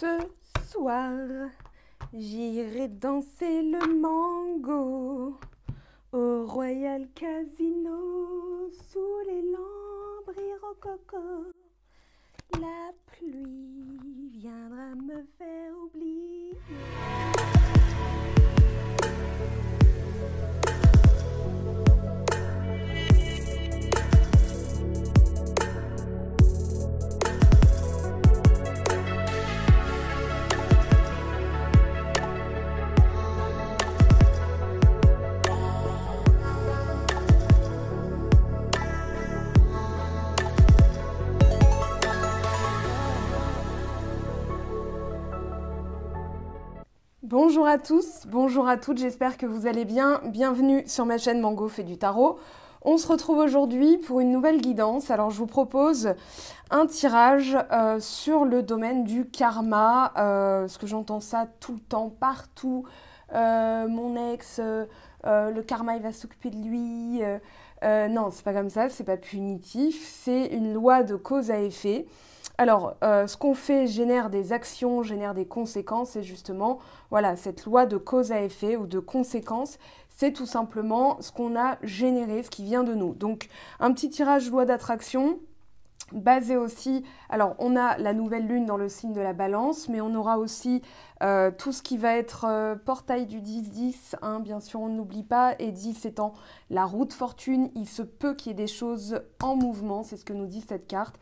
Ce soir, j'irai danser le mango au Royal Casino sous les lambris rococo. La pluie viendra me faire oublier. Bonjour à tous, bonjour à toutes, j'espère que vous allez bien. Bienvenue sur ma chaîne Mango fait du tarot. On se retrouve aujourd'hui pour une nouvelle guidance. Alors je vous propose un tirage sur le domaine du karma, parce que j'entends ça tout le temps, partout. Mon ex, le karma il va s'occuper de lui. Non, c'est pas comme ça, c'est pas punitif, c'est une loi de cause à effet. Alors, ce qu'on fait génère des actions, génère des conséquences, et justement, voilà, cette loi de cause à effet ou de conséquence, c'est tout simplement ce qu'on a généré, ce qui vient de nous. Donc, un petit tirage loi d'attraction, basé aussi, alors on a la nouvelle lune dans le signe de la balance, mais on aura aussi tout ce qui va être portail du 10-10, hein, bien sûr on n'oublie pas, et 10 étant la roue de fortune, il se peut qu'il y ait des choses en mouvement, c'est ce que nous dit cette carte.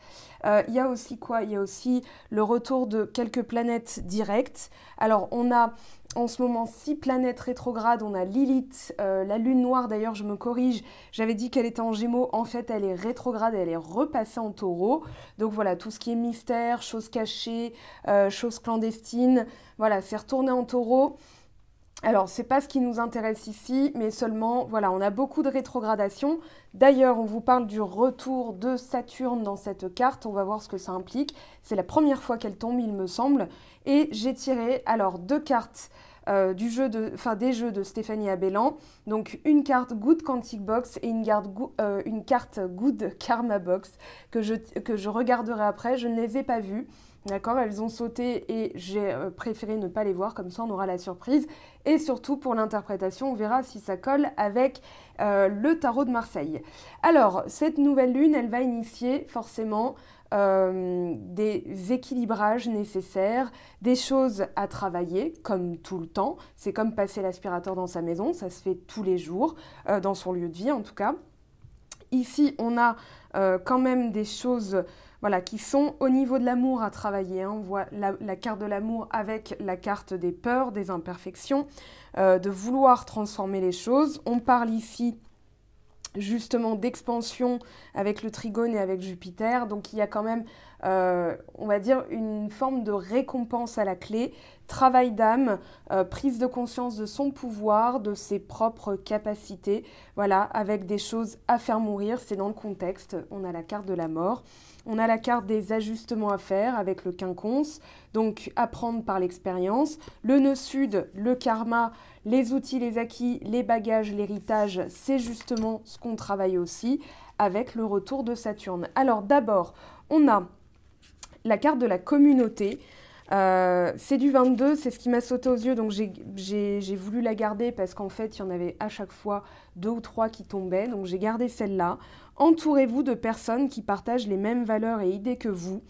Il y a aussi quoi? Il y a aussi le retour de quelques planètes directes. Alors on a en ce moment 6 planètes rétrogrades, on a Lilith, la lune noire d'ailleurs, je me corrige, j'avais dit qu'elle était en Gémeaux, en fait elle est rétrograde, elle est repassée en Taureau. Donc voilà, tout ce qui est mystère, choses cachées, choses clandestines, voilà, c'est retourné en Taureau. Alors, c'est pas ce qui nous intéresse ici, mais seulement, voilà, on a beaucoup de rétrogradation. D'ailleurs, on vous parle du retour de Saturne dans cette carte, on va voir ce que ça implique. C'est la première fois qu'elle tombe, il me semble. Et j'ai tiré, alors, 2 cartes des jeux de Stéphanie Abellan. Donc, une carte Good Quantic Box et une carte Good Karma Box que je regarderai après. Je ne les ai pas vues. D'accord, elles ont sauté et j'ai préféré ne pas les voir, comme ça on aura la surprise. Et surtout pour l'interprétation, on verra si ça colle avec le tarot de Marseille. Alors, cette nouvelle lune, elle va initier forcément des équilibrages nécessaires, des choses à travailler, comme tout le temps. C'est comme passer l'aspirateur dans sa maison, ça se fait tous les jours, dans son lieu de vie en tout cas. Ici, on a quand même des choses voilà, qui sont au niveau de l'amour à travailler. Hein. On voit la carte de l'amour avec la carte des peurs, des imperfections, de vouloir transformer les choses. On parle ici justement d'expansion avec le trigone et avec Jupiter. Donc il y a quand même, on va dire, une forme de récompense à la clé. Travail d'âme, prise de conscience de son pouvoir, de ses propres capacités. Voilà, avec des choses à faire mourir, c'est dans le contexte. On a la carte de la mort. On a la carte des ajustements à faire avec le quinconce, donc apprendre par l'expérience. Le nœud sud, le karma, les outils, les acquis, les bagages, l'héritage, c'est justement ce qu'on travaille aussi avec le retour de Saturne. Alors d'abord, on a la carte de la communauté. C'est du 22, c'est ce qui m'a sauté aux yeux, donc j'ai voulu la garder parce qu'en fait, il y en avait à chaque fois 2 ou 3 qui tombaient, donc j'ai gardé celle-là. Entourez-vous de personnes qui partagent les mêmes valeurs et idées que vous,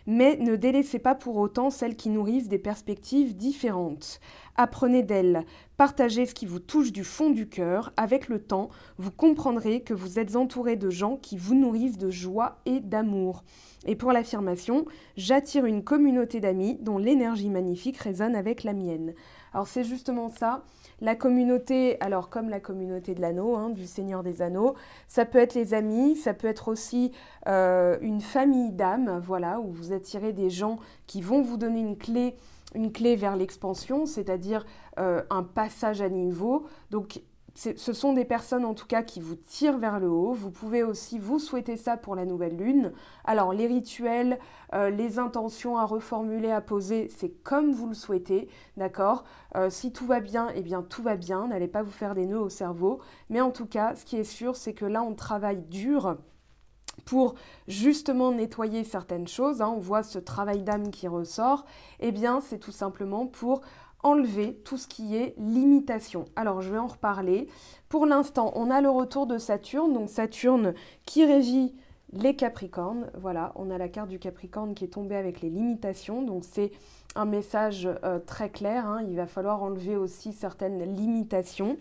mais ne délaissez pas pour autant celles qui nourrissent des perspectives différentes. Apprenez d'elles, partagez ce qui vous touche du fond du cœur. Avec le temps, vous comprendrez que vous êtes entouré de gens qui vous nourrissent de joie et d'amour. Et pour l'affirmation, j'attire une communauté d'amis dont l'énergie magnifique résonne avec la mienne. Alors c'est justement ça, la communauté, alors comme la communauté de l'anneau, hein, du Seigneur des Anneaux, ça peut être les amis, ça peut être aussi une famille d'âmes, voilà, où vous attirez des gens qui vont vous donner une clé vers l'expansion, c'est-à-dire un passage à niveau. Donc ce sont des personnes en tout cas qui vous tirent vers le haut. Vous pouvez aussi vous souhaiter ça pour la nouvelle lune. Alors les rituels, les intentions à reformuler, à poser, c'est comme vous le souhaitez, d'accord? Si tout va bien, eh bien tout va bien, n'allez pas vous faire des nœuds au cerveau. Mais en tout cas, ce qui est sûr, c'est que là on travaille dur pour justement nettoyer certaines choses, on voit ce travail d'âme qui ressort, eh bien c'est tout simplement pour enlever tout ce qui est limitation. Alors je vais en reparler. Pour l'instant, on a le retour de Saturne, donc Saturne qui régit les Capricornes. Voilà, on a la carte du Capricorne qui est tombée avec les limitations, donc c'est un message très clair, il va falloir enlever aussi certaines limitations.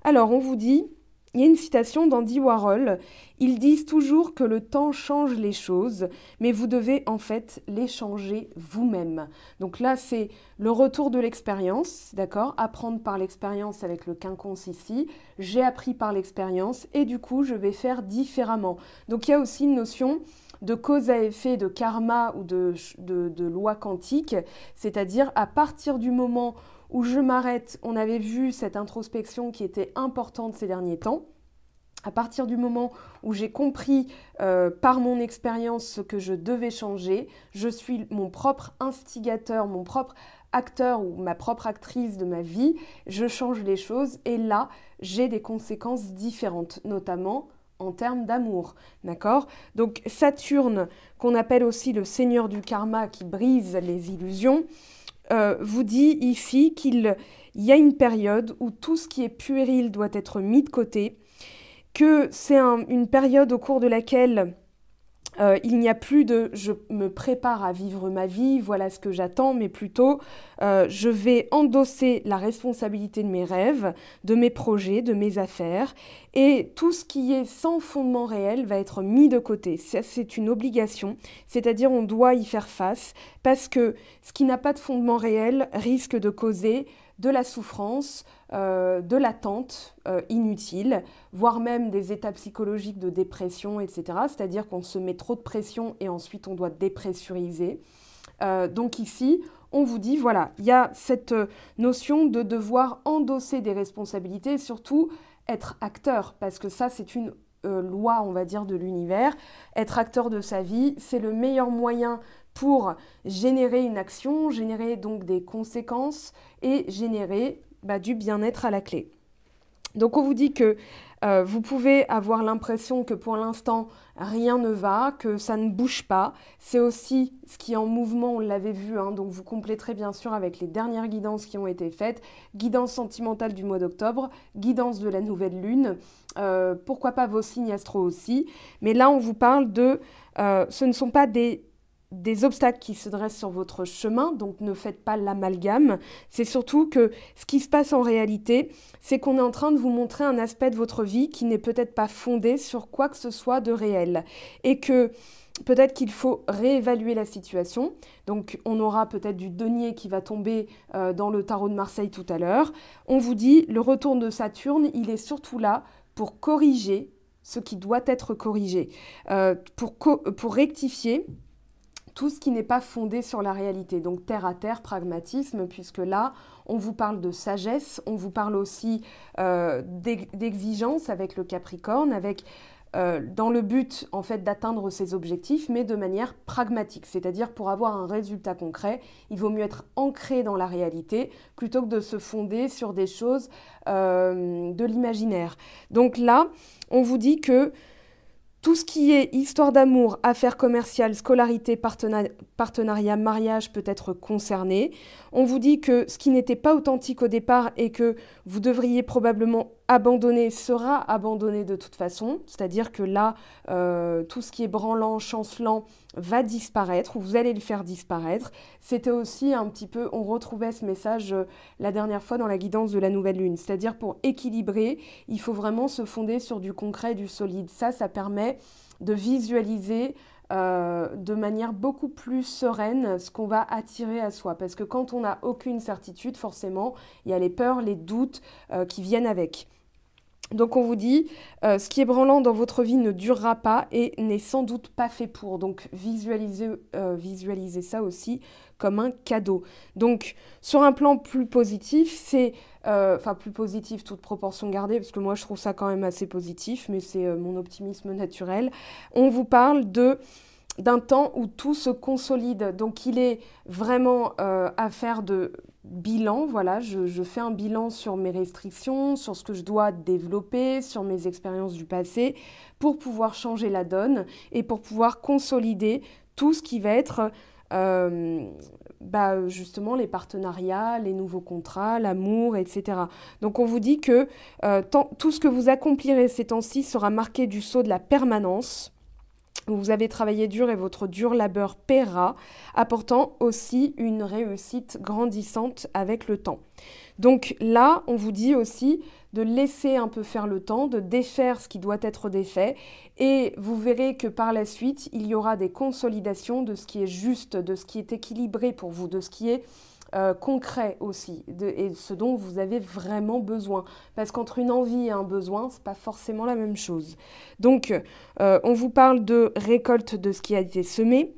Alors on vous dit, il y a une citation d'Andy Warhol, ils disent toujours que le temps change les choses, mais vous devez en fait les changer vous-même. Donc là, c'est le retour de l'expérience, d'accord ? Apprendre par l'expérience avec le quinconce ici. J'ai appris par l'expérience et du coup, je vais faire différemment. Donc il y a aussi une notion de cause à effet, de karma ou de loi quantique, c'est-à-dire à partir du moment où je m'arrête, on avait vu cette introspection qui était importante ces derniers temps. À partir du moment où j'ai compris par mon expérience ce que je devais changer, je suis mon propre instigateur, mon propre acteur ou ma propre actrice de ma vie, je change les choses et là, j'ai des conséquences différentes, notamment en termes d'amour, d'accord ? Donc Saturne, qu'on appelle aussi le seigneur du karma qui brise les illusions, vous dit ici qu'il y a une période où tout ce qui est puéril doit être mis de côté, que c'est une période au cours de laquelle il n'y a plus de « je me prépare à vivre ma vie, voilà ce que j'attends », mais plutôt je vais endosser la responsabilité de mes rêves, de mes projets, de mes affaires, et tout ce qui est sans fondement réel va être mis de côté. Ça, c'est une obligation, c'est-à-dire on doit y faire face, parce que ce qui n'a pas de fondement réel risque de causer de la souffrance, de l'attente inutile, voire même des états psychologiques de dépression, etc. C'est-à-dire qu'on se met trop de pression et ensuite on doit dépressuriser. Donc ici, on vous dit, voilà, il y a cette notion de devoir endosser des responsabilités et surtout être acteur, parce que ça, c'est une loi, on va dire, de l'univers. Être acteur de sa vie, c'est le meilleur moyen pour générer une action, générer donc des conséquences et générer du bien-être à la clé. Donc on vous dit que vous pouvez avoir l'impression que pour l'instant rien ne va, que ça ne bouge pas. C'est aussi ce qui est en mouvement, on l'avait vu, donc vous compléterez bien sûr avec les dernières guidances qui ont été faites. Guidance sentimentale du mois d'octobre, guidance de la nouvelle lune, pourquoi pas vos signes astro aussi. Mais là on vous parle de, ce ne sont pas des obstacles qui se dressent sur votre chemin, donc ne faites pas l'amalgame. C'est surtout que ce qui se passe en réalité, c'est qu'on est en train de vous montrer un aspect de votre vie qui n'est peut-être pas fondé sur quoi que ce soit de réel. Et que peut-être qu'il faut réévaluer la situation. Donc on aura peut-être du denier qui va tomber dans le tarot de Marseille tout à l'heure. On vous dit, le retour de Saturne, il est surtout là pour corriger ce qui doit être corrigé, pour rectifier tout ce qui n'est pas fondé sur la réalité. Donc terre à terre, pragmatisme, puisque là, on vous parle de sagesse, on vous parle aussi d'exigence avec le Capricorne, avec dans le but en fait d'atteindre ses objectifs, mais de manière pragmatique. C'est-à-dire pour avoir un résultat concret, il vaut mieux être ancré dans la réalité plutôt que de se fonder sur des choses de l'imaginaire. Donc là, on vous dit que tout ce qui est histoire d'amour, affaires commerciales, scolarité, partenariat, mariage peut être concerné. On vous dit que ce qui n'était pas authentique au départ et que vous devriez probablement abandonner sera abandonné de toute façon. C'est-à-dire que là, tout ce qui est branlant, chancelant va disparaître ou vous allez le faire disparaître. C'était aussi un petit peu, on retrouvait ce message la dernière fois dans la guidance de la nouvelle lune. C'est-à-dire pour équilibrer, il faut vraiment se fonder sur du concret, du solide. Ça permet de visualiser de manière beaucoup plus sereine ce qu'on va attirer à soi. Parce que quand on n'a aucune certitude, forcément, il y a les peurs, les doutes qui viennent avec. Donc on vous dit, ce qui est branlant dans votre vie ne durera pas et n'est sans doute pas fait pour. Donc visualisez ça aussi comme un cadeau. Donc sur un plan plus positif, c'est... plus positif, toute proportion gardée, parce que moi je trouve ça quand même assez positif, mais c'est mon optimisme naturel. On vous parle d'un temps où tout se consolide. Donc il est vraiment affaire bilan, voilà, je fais un bilan sur mes restrictions, sur ce que je dois développer, sur mes expériences du passé, pour pouvoir changer la donne et pour pouvoir consolider tout ce qui va être justement les partenariats, les nouveaux contrats, l'amour, etc. Donc on vous dit que tout ce que vous accomplirez ces temps-ci sera marqué du sceau de la permanence. Vous avez travaillé dur et votre dur labeur paiera, apportant aussi une réussite grandissante avec le temps. Donc là, on vous dit aussi de laisser un peu faire le temps, de défaire ce qui doit être défait, et vous verrez que par la suite, il y aura des consolidations de ce qui est juste, de ce qui est équilibré pour vous, de ce qui est concret aussi, et ce dont vous avez vraiment besoin. Parce qu'entre une envie et un besoin, c'est pas forcément la même chose. Donc, on vous parle de récolte de ce qui a été semé,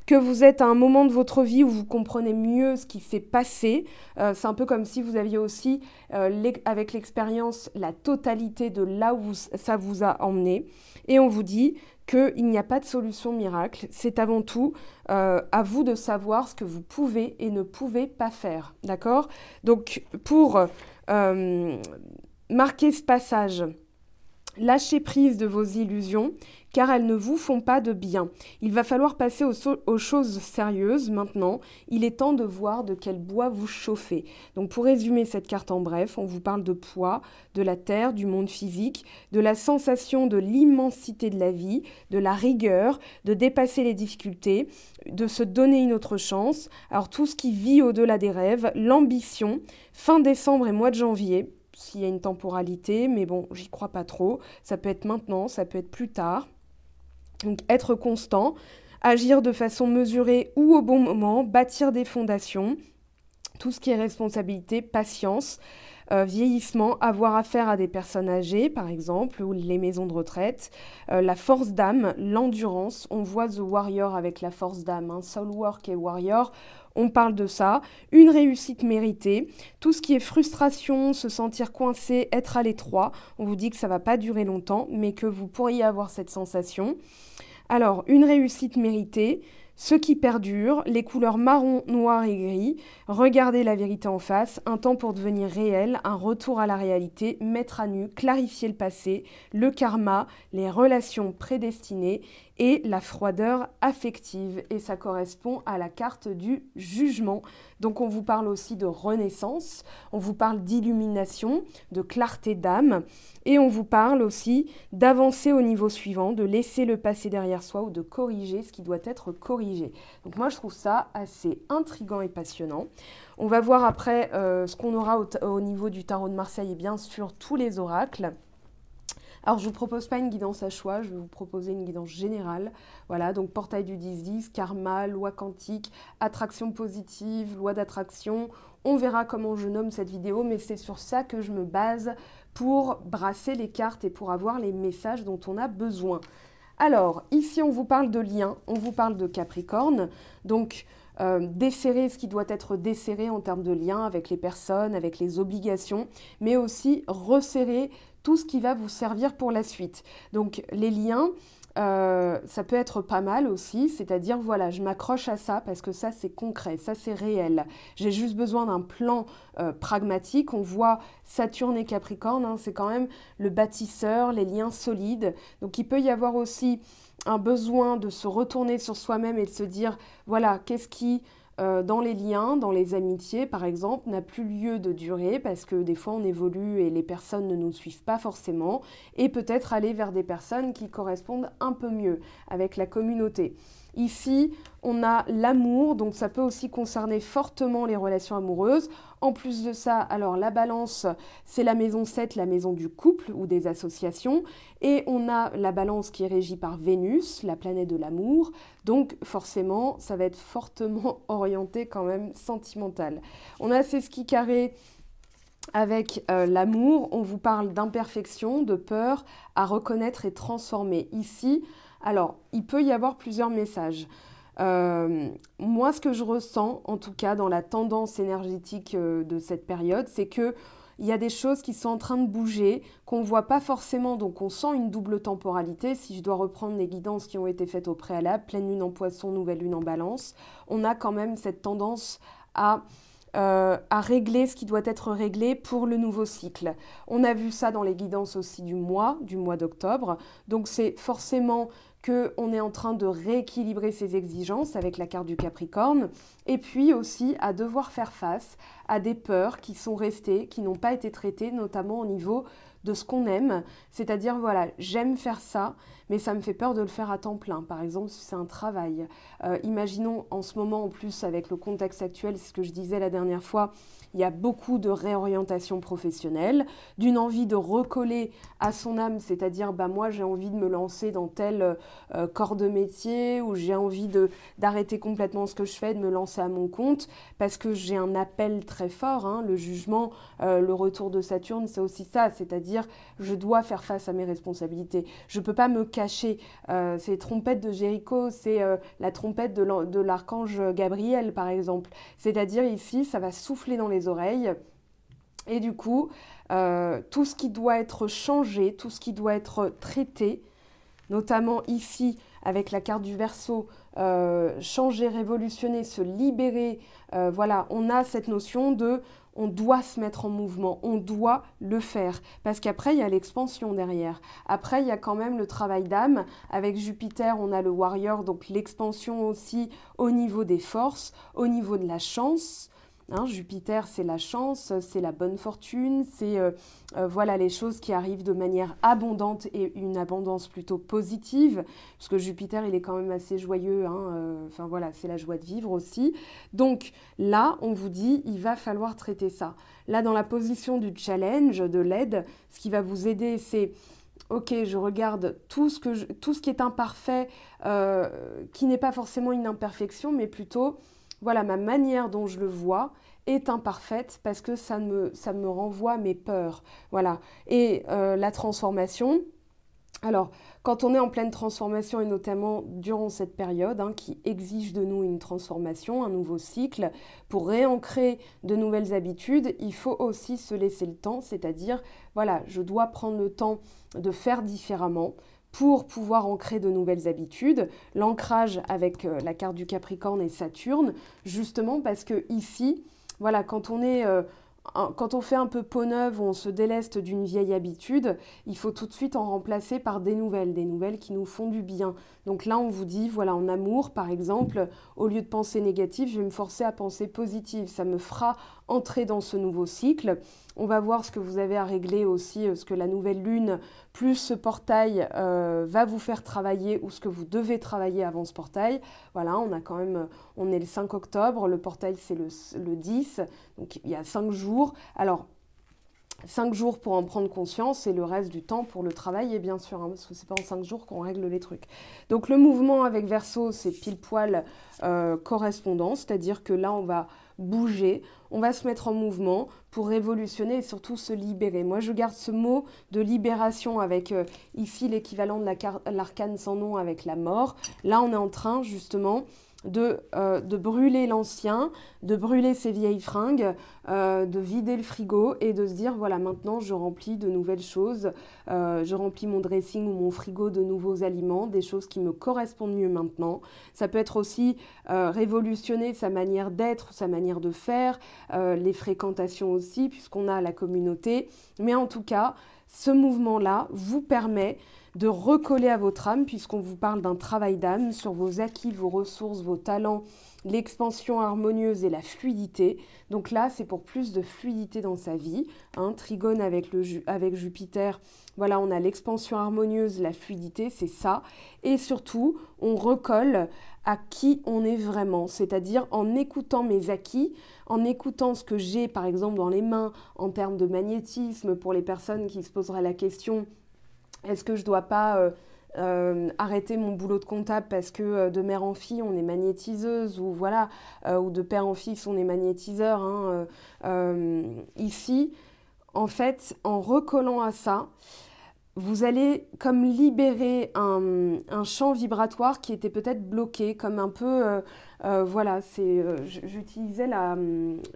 que vous êtes à un moment de votre vie où vous comprenez mieux ce qui s'est passé. C'est un peu comme si vous aviez aussi, avec l'expérience, la totalité de là où ça vous a emmené. Et on vous dit qu'il n'y a pas de solution miracle. C'est avant tout à vous de savoir ce que vous pouvez et ne pouvez pas faire. D'accord ? Donc, pour marquer ce passage, lâchez prise de vos illusions, car elles ne vous font pas de bien. Il va falloir passer aux choses sérieuses maintenant. Il est temps de voir de quel bois vous chauffez. Donc pour résumer cette carte en bref, on vous parle de poids, de la terre, du monde physique, de la sensation de l'immensité de la vie, de la rigueur, de dépasser les difficultés, de se donner une autre chance. Alors tout ce qui vit au-delà des rêves, l'ambition, fin décembre et mois de janvier, s'il y a une temporalité, mais bon, j'y crois pas trop. Ça peut être maintenant, ça peut être plus tard. Donc, être constant, agir de façon mesurée ou au bon moment, bâtir des fondations, tout ce qui est responsabilité, patience, vieillissement, avoir affaire à des personnes âgées, par exemple, ou les maisons de retraite, la force d'âme, l'endurance. On voit The Warrior avec la force d'âme, hein, Soul Work et Warrior. On parle de ça, une réussite méritée, tout ce qui est frustration, se sentir coincé, être à l'étroit. On vous dit que ça ne va pas durer longtemps, mais que vous pourriez avoir cette sensation. Alors, une réussite méritée, ce qui perdure, les couleurs marron, noir et gris, regarder la vérité en face, un temps pour devenir réel, un retour à la réalité, mettre à nu, clarifier le passé, le karma, les relations prédestinées et la froideur affective. Et ça correspond à la carte du jugement. Donc on vous parle aussi de renaissance, on vous parle d'illumination, de clarté d'âme, et on vous parle aussi d'avancer au niveau suivant, de laisser le passé derrière soi ou de corriger ce qui doit être corrigé. Donc moi je trouve ça assez intriguant et passionnant. On va voir après ce qu'on aura au niveau du tarot de Marseille et bien sûr tous les oracles. Alors, je ne vous propose pas une guidance à choix, je vais vous proposer une guidance générale. Voilà, donc portail du 10-10, karma, loi quantique, attraction positive, loi d'attraction. On verra comment je nomme cette vidéo, mais c'est sur ça que je me base pour brasser les cartes et pour avoir les messages dont on a besoin. Alors, ici, on vous parle de lien, on vous parle de Capricorne, donc desserrer ce qui doit être desserré en termes de lien avec les personnes, avec les obligations, mais aussi resserrer tout ce qui va vous servir pour la suite. Donc les liens, ça peut être pas mal aussi, c'est-à-dire voilà, je m'accroche à ça parce que ça c'est concret, ça c'est réel. J'ai juste besoin d'un plan pragmatique. On voit Saturne et Capricorne, hein, c'est quand même le bâtisseur, les liens solides. Donc il peut y avoir aussi un besoin de se retourner sur soi-même et de se dire voilà, qu'est-ce qui dans les liens, dans les amitiés par exemple, n'a plus lieu de durer parce que des fois on évolue et les personnes ne nous suivent pas forcément, et peut-être aller vers des personnes qui correspondent un peu mieux avec la communauté. Ici, on a l'amour, donc ça peut aussi concerner fortement les relations amoureuses. En plus de ça, alors la balance, c'est la maison 7, la maison du couple ou des associations. Et on a la balance qui est régie par Vénus, la planète de l'amour. Donc forcément, ça va être fortement orienté quand même sentimental. On a ces skis carrés avec l'amour. On vous parle d'imperfection, de peur à reconnaître et transformer. Ici, alors, il peut y avoir plusieurs messages. Moi, ce que je ressens, en tout cas dans la tendance énergétique de cette période, c'est qu'il y a des choses qui sont en train de bouger, qu'on ne voit pas forcément, donc on sent une double temporalité. Si je dois reprendre les guidances qui ont été faites au préalable, pleine lune en poisson, nouvelle lune en balance, on a quand même cette tendance à à régler ce qui doit être réglé pour le nouveau cycle. On a vu ça dans les guidances aussi du mois d'octobre. Donc c'est forcément qu'on est en train de rééquilibrer ses exigences avec la carte du Capricorne, et puis aussi à devoir faire face à des peurs qui sont restées, qui n'ont pas été traitées, notamment au niveau de ce qu'on aime, c'est-à-dire voilà, j'aime faire ça, mais ça me fait peur de le faire à temps plein. Par exemple, si c'est un travail. Imaginons en ce moment, en plus, avec le contexte actuel, c'est ce que je disais la dernière fois, il y a beaucoup de réorientation professionnelle, d'une envie de recoller à son âme, c'est-à-dire bah, moi j'ai envie de me lancer dans tel corps de métier, ou j'ai envie d'arrêter complètement ce que je fais, de me lancer à mon compte, parce que j'ai un appel très fort, hein, le jugement, le retour de Saturne, c'est aussi ça, c'est-à-dire je dois faire face à mes responsabilités. Je ne peux pas me cacher. C'est les trompettes de Jéricho, c'est la trompette de l'archange Gabriel, par exemple. C'est-à-dire ici, ça va souffler dans les oreilles. Et du coup, tout ce qui doit être changé, tout ce qui doit être traité, notamment ici, avec la carte du Verseau, changer, révolutionner, se libérer. Voilà, on a cette notion de on doit se mettre en mouvement, on doit le faire. Parce qu'après, il y a l'expansion derrière. Après, il y a quand même le travail d'âme. Avec Jupiter, on a le warrior, donc l'expansion aussi au niveau des forces, au niveau de la chance. Hein, Jupiter, c'est la chance, c'est la bonne fortune, c'est voilà, les choses qui arrivent de manière abondante et une abondance plutôt positive, parce que Jupiter, il est quand même assez joyeux, hein, enfin voilà, c'est la joie de vivre aussi. Donc là, on vous dit, il va falloir traiter ça. Là, dans la position du challenge, de l'aide, ce qui va vous aider, c'est ok, je regarde tout ce qui est imparfait, qui n'est pas forcément une imperfection, mais plutôt voilà, ma manière dont je le vois est imparfaite parce que ça me renvoie mes peurs. Voilà. Et la transformation, alors quand on est en pleine transformation et notamment durant cette période hein, qui exige de nous une transformation, un nouveau cycle, pour réancrer de nouvelles habitudes, il faut aussi se laisser le temps, c'est-à-dire, voilà, je dois prendre le temps de faire différemment, pour pouvoir ancrer de nouvelles habitudes. L'ancrage avec la carte du Capricorne et Saturne, justement parce que ici, voilà, quand on fait un peu peau neuve ou on se déleste d'une vieille habitude, il faut tout de suite en remplacer par des nouvelles qui nous font du bien. Donc là, on vous dit, voilà, en amour, par exemple, au lieu de penser négatif, je vais me forcer à penser positif. Ça me fera entrer dans ce nouveau cycle. On va voir ce que vous avez à régler aussi, ce que la nouvelle lune, plus ce portail va vous faire travailler ou ce que vous devez travailler avant ce portail. Voilà, on est le 5 octobre, le portail c'est le 10, donc il y a 5 jours. Alors, 5 jours pour en prendre conscience et le reste du temps pour le travailler, bien sûr, hein, parce que c'est pas en 5 jours qu'on règle les trucs. Donc le mouvement avec Verseau, c'est pile poil correspondant, c'est-à-dire que là, on va bouger, on va se mettre en mouvement pour révolutionner et surtout se libérer. Moi, je garde ce mot de libération avec ici l'équivalent de l'arcane sans nom avec la mort. Là, on est en train, justement, de brûler l'ancien, de brûler ses vieilles fringues, de vider le frigo et de se dire, voilà, maintenant je remplis de nouvelles choses, je remplis mon dressing ou mon frigo de nouveaux aliments, des choses qui me correspondent mieux maintenant. Ça peut être aussi révolutionner sa manière d'être, sa manière de faire, les fréquentations aussi, puisqu'on a la communauté. Mais en tout cas, ce mouvement-là vous permet de recoller à votre âme, puisqu'on vous parle d'un travail d'âme sur vos acquis, vos ressources, vos talents, l'expansion harmonieuse et la fluidité. Donc là, c'est pour plus de fluidité dans sa vie. Hein, trigone avec Jupiter, voilà, on a l'expansion harmonieuse, la fluidité, c'est ça. Et surtout, on recolle à qui on est vraiment, c'est-à-dire en écoutant mes acquis, en écoutant ce que j'ai, par exemple, dans les mains, en termes de magnétisme, pour les personnes qui se poseraient la question, est-ce que je ne dois pas arrêter mon boulot de comptable parce que de mère en fille, on est magnétiseuse ou voilà, ou de père en fils, on est magnétiseur. Hein, ici, en fait, en recollant à ça, vous allez comme libérer un champ vibratoire qui était peut-être bloqué, comme un peu Voilà, j'utilisais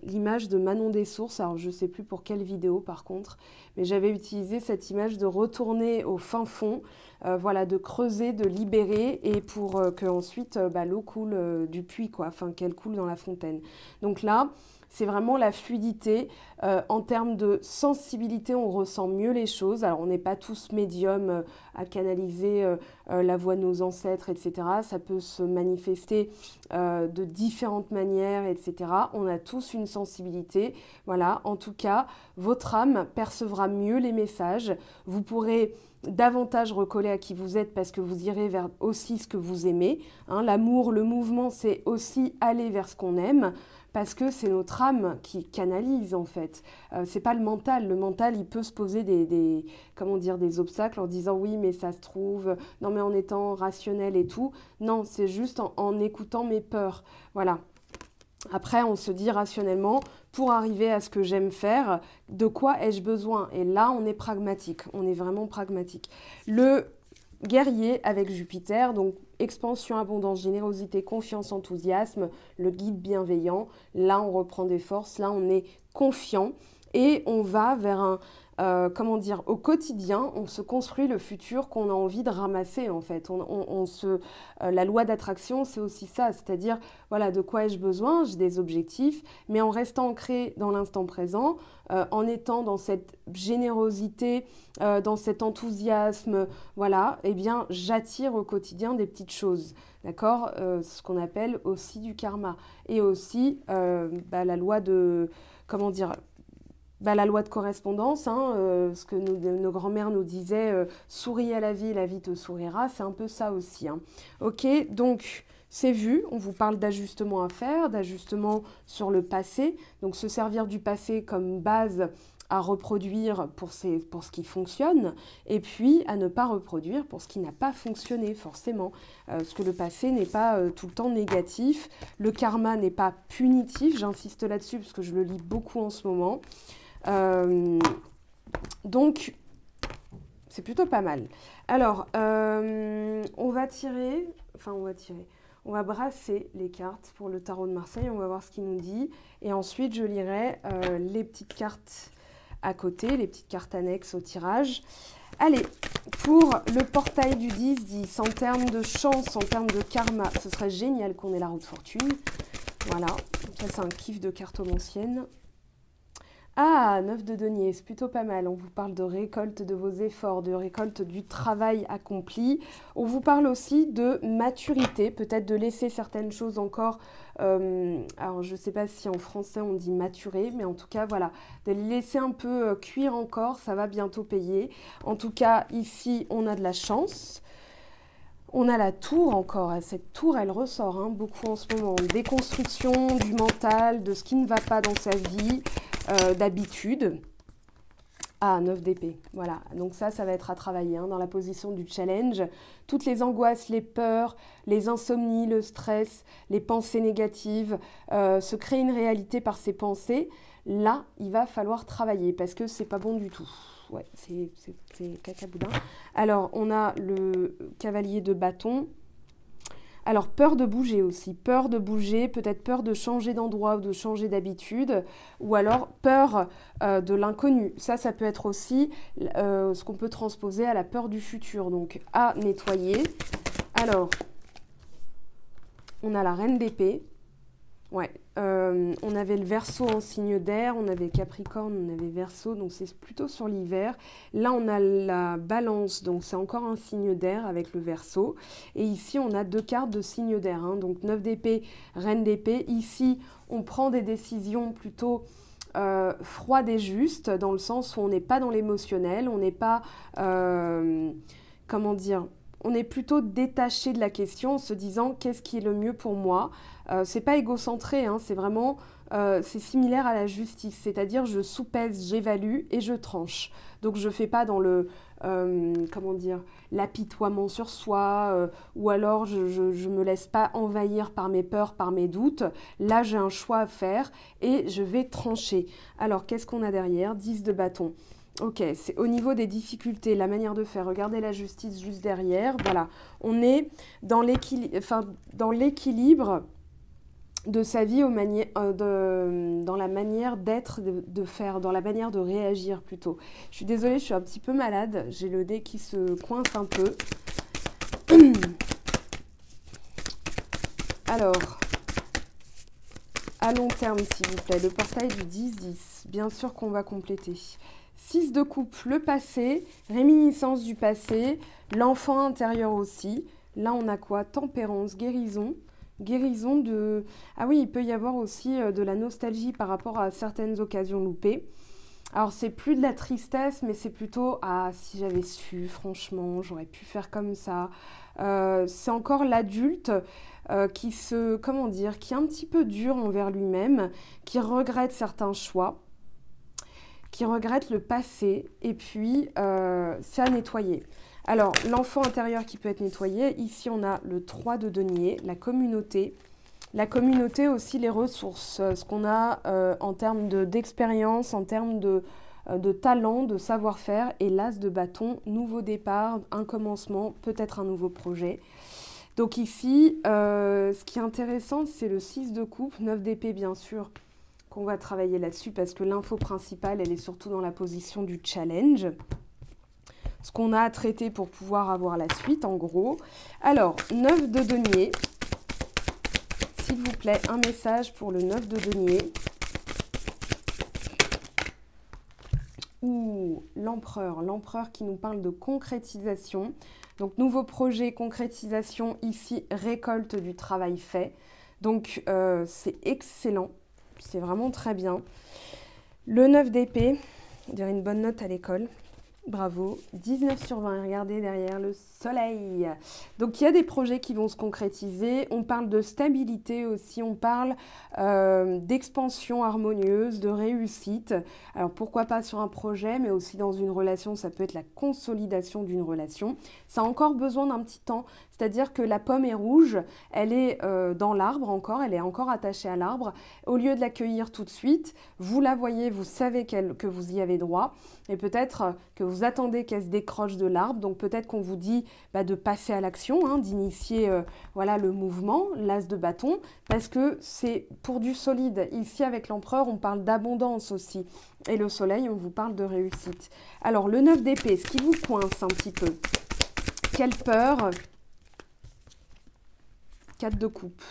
l'image de Manon des Sources, alors je ne sais plus pour quelle vidéo par contre, mais j'avais utilisé cette image de retourner au fin fond, voilà, de creuser, de libérer, et pour que ensuite l'eau coule du puits, quoi, enfin qu'elle coule dans la fontaine. Donc là, c'est vraiment la fluidité. En termes de sensibilité, on ressent mieux les choses. Alors, on n'est pas tous médiums à canaliser la voix de nos ancêtres, etc. Ça peut se manifester de différentes manières, etc. On a tous une sensibilité. Voilà, en tout cas, votre âme percevra mieux les messages. Vous pourrez davantage recoller à qui vous êtes parce que vous irez vers aussi ce que vous aimez. Hein, l'amour, le mouvement, c'est aussi aller vers ce qu'on aime. Parce que c'est notre âme qui canalise en fait. C'est pas le mental. Le mental, il peut se poser comment dire, des obstacles en disant oui, mais ça se trouve, non mais en étant rationnel et tout. Non, c'est juste en écoutant mes peurs. Voilà. Après, on se dit rationnellement, pour arriver à ce que j'aime faire, de quoi ai-je besoin? Et là, on est pragmatique. On est vraiment pragmatique. Le guerrier avec Jupiter, donc expansion, abondance, générosité, confiance, enthousiasme, le guide bienveillant. Là, on reprend des forces, là, on est confiant et on va vers comment dire, au quotidien, on se construit le futur qu'on a envie de ramasser en fait. La loi d'attraction, c'est aussi ça, c'est-à-dire, voilà, de quoi ai-je besoin? J'ai des objectifs, mais en restant ancré dans l'instant présent, en étant dans cette générosité, dans cet enthousiasme, voilà, eh bien, j'attire au quotidien des petites choses, d'accord? Ce qu'on appelle aussi du karma. Et aussi la loi de, comment dire, la loi de correspondance, hein, ce que nos grands-mères nous disaient, souris à la vie te sourira, c'est un peu ça aussi. Hein. Ok, donc c'est vu, on vous parle d'ajustement à faire, d'ajustement sur le passé, donc se servir du passé comme base à reproduire pour ce qui fonctionne, et puis à ne pas reproduire pour ce qui n'a pas fonctionné forcément, parce que le passé n'est pas tout le temps négatif, le karma n'est pas punitif, j'insiste là-dessus parce que je le lis beaucoup en ce moment. Donc, c'est plutôt pas mal. Alors, on va brasser les cartes pour le tarot de Marseille, on va voir ce qu'il nous dit. Et ensuite, je lirai les petites cartes à côté, les petites cartes annexes au tirage. Allez, pour le portail du 10-10, en termes de chance, en termes de karma, ce serait génial qu'on ait la roue de fortune. Voilà, ça c'est un kiff de cartomancienne. Ah, 9 de denier, c'est plutôt pas mal. On vous parle de récolte de vos efforts, de récolte du travail accompli. On vous parle aussi de maturité, peut-être de laisser certaines choses encore, alors je ne sais pas si en français on dit maturer, mais en tout cas, voilà, de les laisser un peu cuire encore, ça va bientôt payer. En tout cas, ici, on a de la chance. On a la tour encore, cette tour elle ressort beaucoup en ce moment, déconstruction du mental, de ce qui ne va pas dans sa vie, d'habitude. Ah, 9 d'épée, voilà, donc ça va être à travailler dans la position du challenge. Toutes les angoisses, les peurs, les insomnies, le stress, les pensées négatives, se créer une réalité par ses pensées, là il va falloir travailler parce que c'est pas bon du tout. Ouais, c'est cacaboudin. Alors, on a le cavalier de bâton. Alors, peur de bouger aussi. Peur de bouger, peut-être peur de changer d'endroit ou de changer d'habitude. Ou alors, peur de l'inconnu. Ça peut être aussi ce qu'on peut transposer à la peur du futur. Donc, à nettoyer. Alors, on a la reine d'épée. Ouais, on avait le Verseau en signe d'air, on avait Capricorne, on avait Verseau, donc c'est plutôt sur l'hiver. Là, on a la Balance, donc c'est encore un signe d'air avec le Verseau. Et ici, on a 2 cartes de signe d'air, donc 9 d'épée, Reine d'épée. Ici, on prend des décisions plutôt froides et justes, dans le sens où on n'est pas dans l'émotionnel, on n'est pas, comment dire, on est plutôt détaché de la question en se disant qu'est-ce qui est le mieux pour moi. C'est pas égocentré, c'est vraiment, c'est similaire à la justice, c'est-à-dire je soupèse, j'évalue et je tranche. Donc je fais pas dans le, comment dire, l'apitoiement sur soi, ou alors je me laisse pas envahir par mes peurs, par mes doutes. Là j'ai un choix à faire et je vais trancher. Alors qu'est-ce qu'on a derrière? 10 de bâton. Ok, c'est au niveau des difficultés, la manière de faire. Regardez la justice juste derrière. Voilà, on est dans l'équilibre de sa vie dans la manière d'être, de faire, dans la manière de réagir plutôt. Je suis désolée, je suis un petit peu malade, j'ai le nez qui se coince un peu. Alors, à long terme s'il vous plaît, le portail du 10-10, bien sûr qu'on va compléter. 6 de coupe, le passé, réminiscence du passé, l'enfant intérieur aussi. Là on a quoi? Tempérance, guérison. Guérison de... Ah oui, il peut y avoir aussi de la nostalgie par rapport à certaines occasions loupées. Alors, c'est plus de la tristesse, mais c'est plutôt « Ah, si j'avais su, franchement, j'aurais pu faire comme ça. » C'est encore l'adulte qui comment dire, qui est un petit peu dur envers lui-même, qui regrette certains choix, qui regrette le passé, et puis c'est à nettoyer. Alors, l'enfant intérieur qui peut être nettoyé, ici on a le 3 de denier, la communauté. La communauté aussi, les ressources, ce qu'on a en termes d'expérience, en termes de talent, de savoir-faire. Et l'as de bâton, nouveau départ, un commencement, peut-être un nouveau projet. Donc ici, ce qui est intéressant, c'est le 6 de coupe, 9 d'épée bien sûr, qu'on va travailler là-dessus parce que l'info principale, elle est surtout dans la position du challenge. Ce qu'on a à traiter pour pouvoir avoir la suite, en gros. Alors, 9 de denier. S'il vous plaît, un message pour le 9 de denier. Ouh, l'empereur qui nous parle de concrétisation. Donc, nouveau projet, concrétisation, ici, récolte du travail fait. Donc, c'est excellent. C'est vraiment très bien. Le 9 d'épée, on dirait une bonne note à l'école. Bravo, 19 sur 20, regardez derrière le soleil. Donc il y a des projets qui vont se concrétiser, on parle de stabilité aussi, on parle d'expansion harmonieuse, de réussite. Alors pourquoi pas sur un projet, mais aussi dans une relation, ça peut être la consolidation d'une relation. Ça a encore besoin d'un petit temps, c'est-à-dire que la pomme est rouge, elle est dans l'arbre encore, elle est encore attachée à l'arbre. Au lieu de l'accueillir tout de suite, vous la voyez, vous savez que vous y avez droit, et peut-être que vous attendez qu'elle se décroche de l'arbre, donc peut-être qu'on vous dit de passer à l'action, hein, d'initier voilà, le mouvement, l'as de bâton, parce que c'est pour du solide. Ici, avec l'empereur, on parle d'abondance aussi, et le soleil, on vous parle de réussite. Alors, le 9 d'épée, ce qui vous coince un petit peu, quelle peur, 4 de coupe.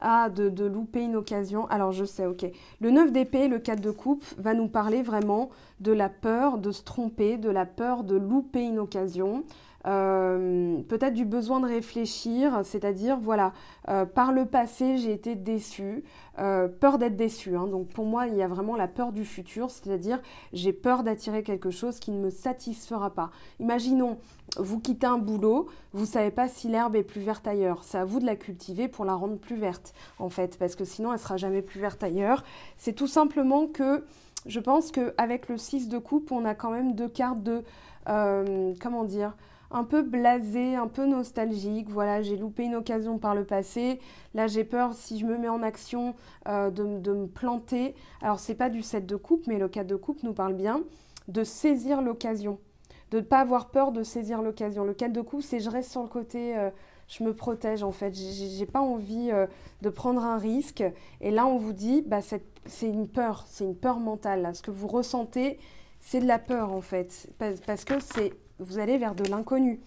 Ah, de louper une occasion. Alors, je sais, ok. Le 9 d'épée, le 4 de coupe, va nous parler vraiment de la peur de se tromper, de la peur de louper une occasion. Peut-être du besoin de réfléchir, c'est-à-dire, voilà, par le passé, j'ai été déçue, peur d'être déçue. Hein. Donc, pour moi, il y a vraiment la peur du futur, c'est-à-dire, j'ai peur d'attirer quelque chose qui ne me satisfera pas. Imaginons, vous quittez un boulot, vous ne savez pas si l'herbe est plus verte ailleurs. C'est à vous de la cultiver pour la rendre plus verte, en fait, parce que sinon, elle ne sera jamais plus verte ailleurs. C'est tout simplement que, je pense qu'avec le 6 de coupe, on a quand même 2 cartes de, comment dire, un peu blasé, un peu nostalgique. Voilà, j'ai loupé une occasion par le passé. Là, j'ai peur, si je me mets en action, de me planter. Alors, ce n'est pas du 7 de coupe, mais le 4 de coupe nous parle bien de saisir l'occasion. De ne pas avoir peur de saisir l'occasion. Le 4 de coupe, c'est je reste sur le côté, je me protège en fait. J'ai pas envie de prendre un risque. Et là, on vous dit, c'est une peur mentale. Là. Ce que vous ressentez, c'est de la peur en fait. Parce que vous allez vers de l'inconnu.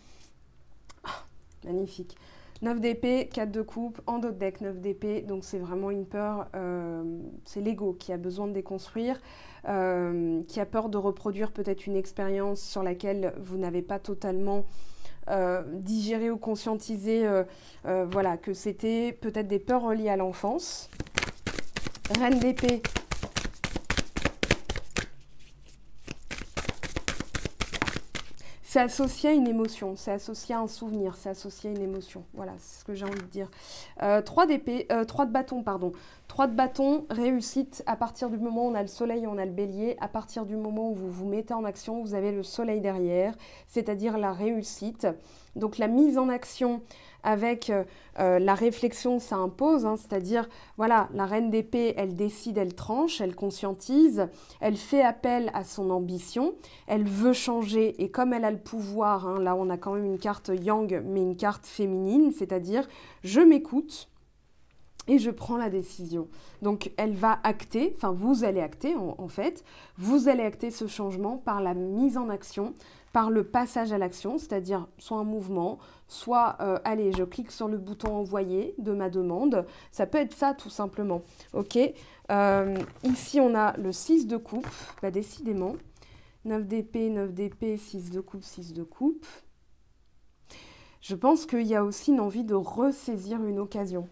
Ah, magnifique. 9 d'épée, 4 de coupe, en dos de deck, 9 d'épée. Donc c'est vraiment une peur, c'est l'ego qui a besoin de déconstruire, qui a peur de reproduire peut-être une expérience sur laquelle vous n'avez pas totalement digéré ou conscientisé, voilà, que c'était peut-être des peurs reliées à l'enfance. Reine d'épée. C'est associé à une émotion, c'est associé à un souvenir, c'est associé à une émotion. Voilà, c'est ce que j'ai envie de dire. 3 de bâton, pardon. 3 de bâton, réussite. À partir du moment où on a le soleil, on a le bélier. À partir du moment où vous vous mettez en action, vous avez le soleil derrière, c'est-à-dire la réussite. Donc la mise en action avec la réflexion, ça impose, hein, c'est-à-dire, voilà, la reine d'épée, elle décide, elle tranche, elle conscientise, elle fait appel à son ambition, elle veut changer, et comme elle a le pouvoir, hein, là on a quand même une carte yang, mais une carte féminine, c'est-à-dire, je m'écoute, et je prends la décision. Donc, elle va acter, enfin, vous allez acter, en fait, vous allez acter ce changement par la mise en action, par le passage à l'action, c'est-à-dire soit un mouvement, soit, allez, je clique sur le bouton envoyer de ma demande. Ça peut être ça, tout simplement. OK. Ici, on a le 6 de coupe, bah, décidément. 9 d'épée, 9 d'épée, 6 de coupe, 6 de coupe. Je pense qu'il y a aussi une envie de ressaisir une occasion.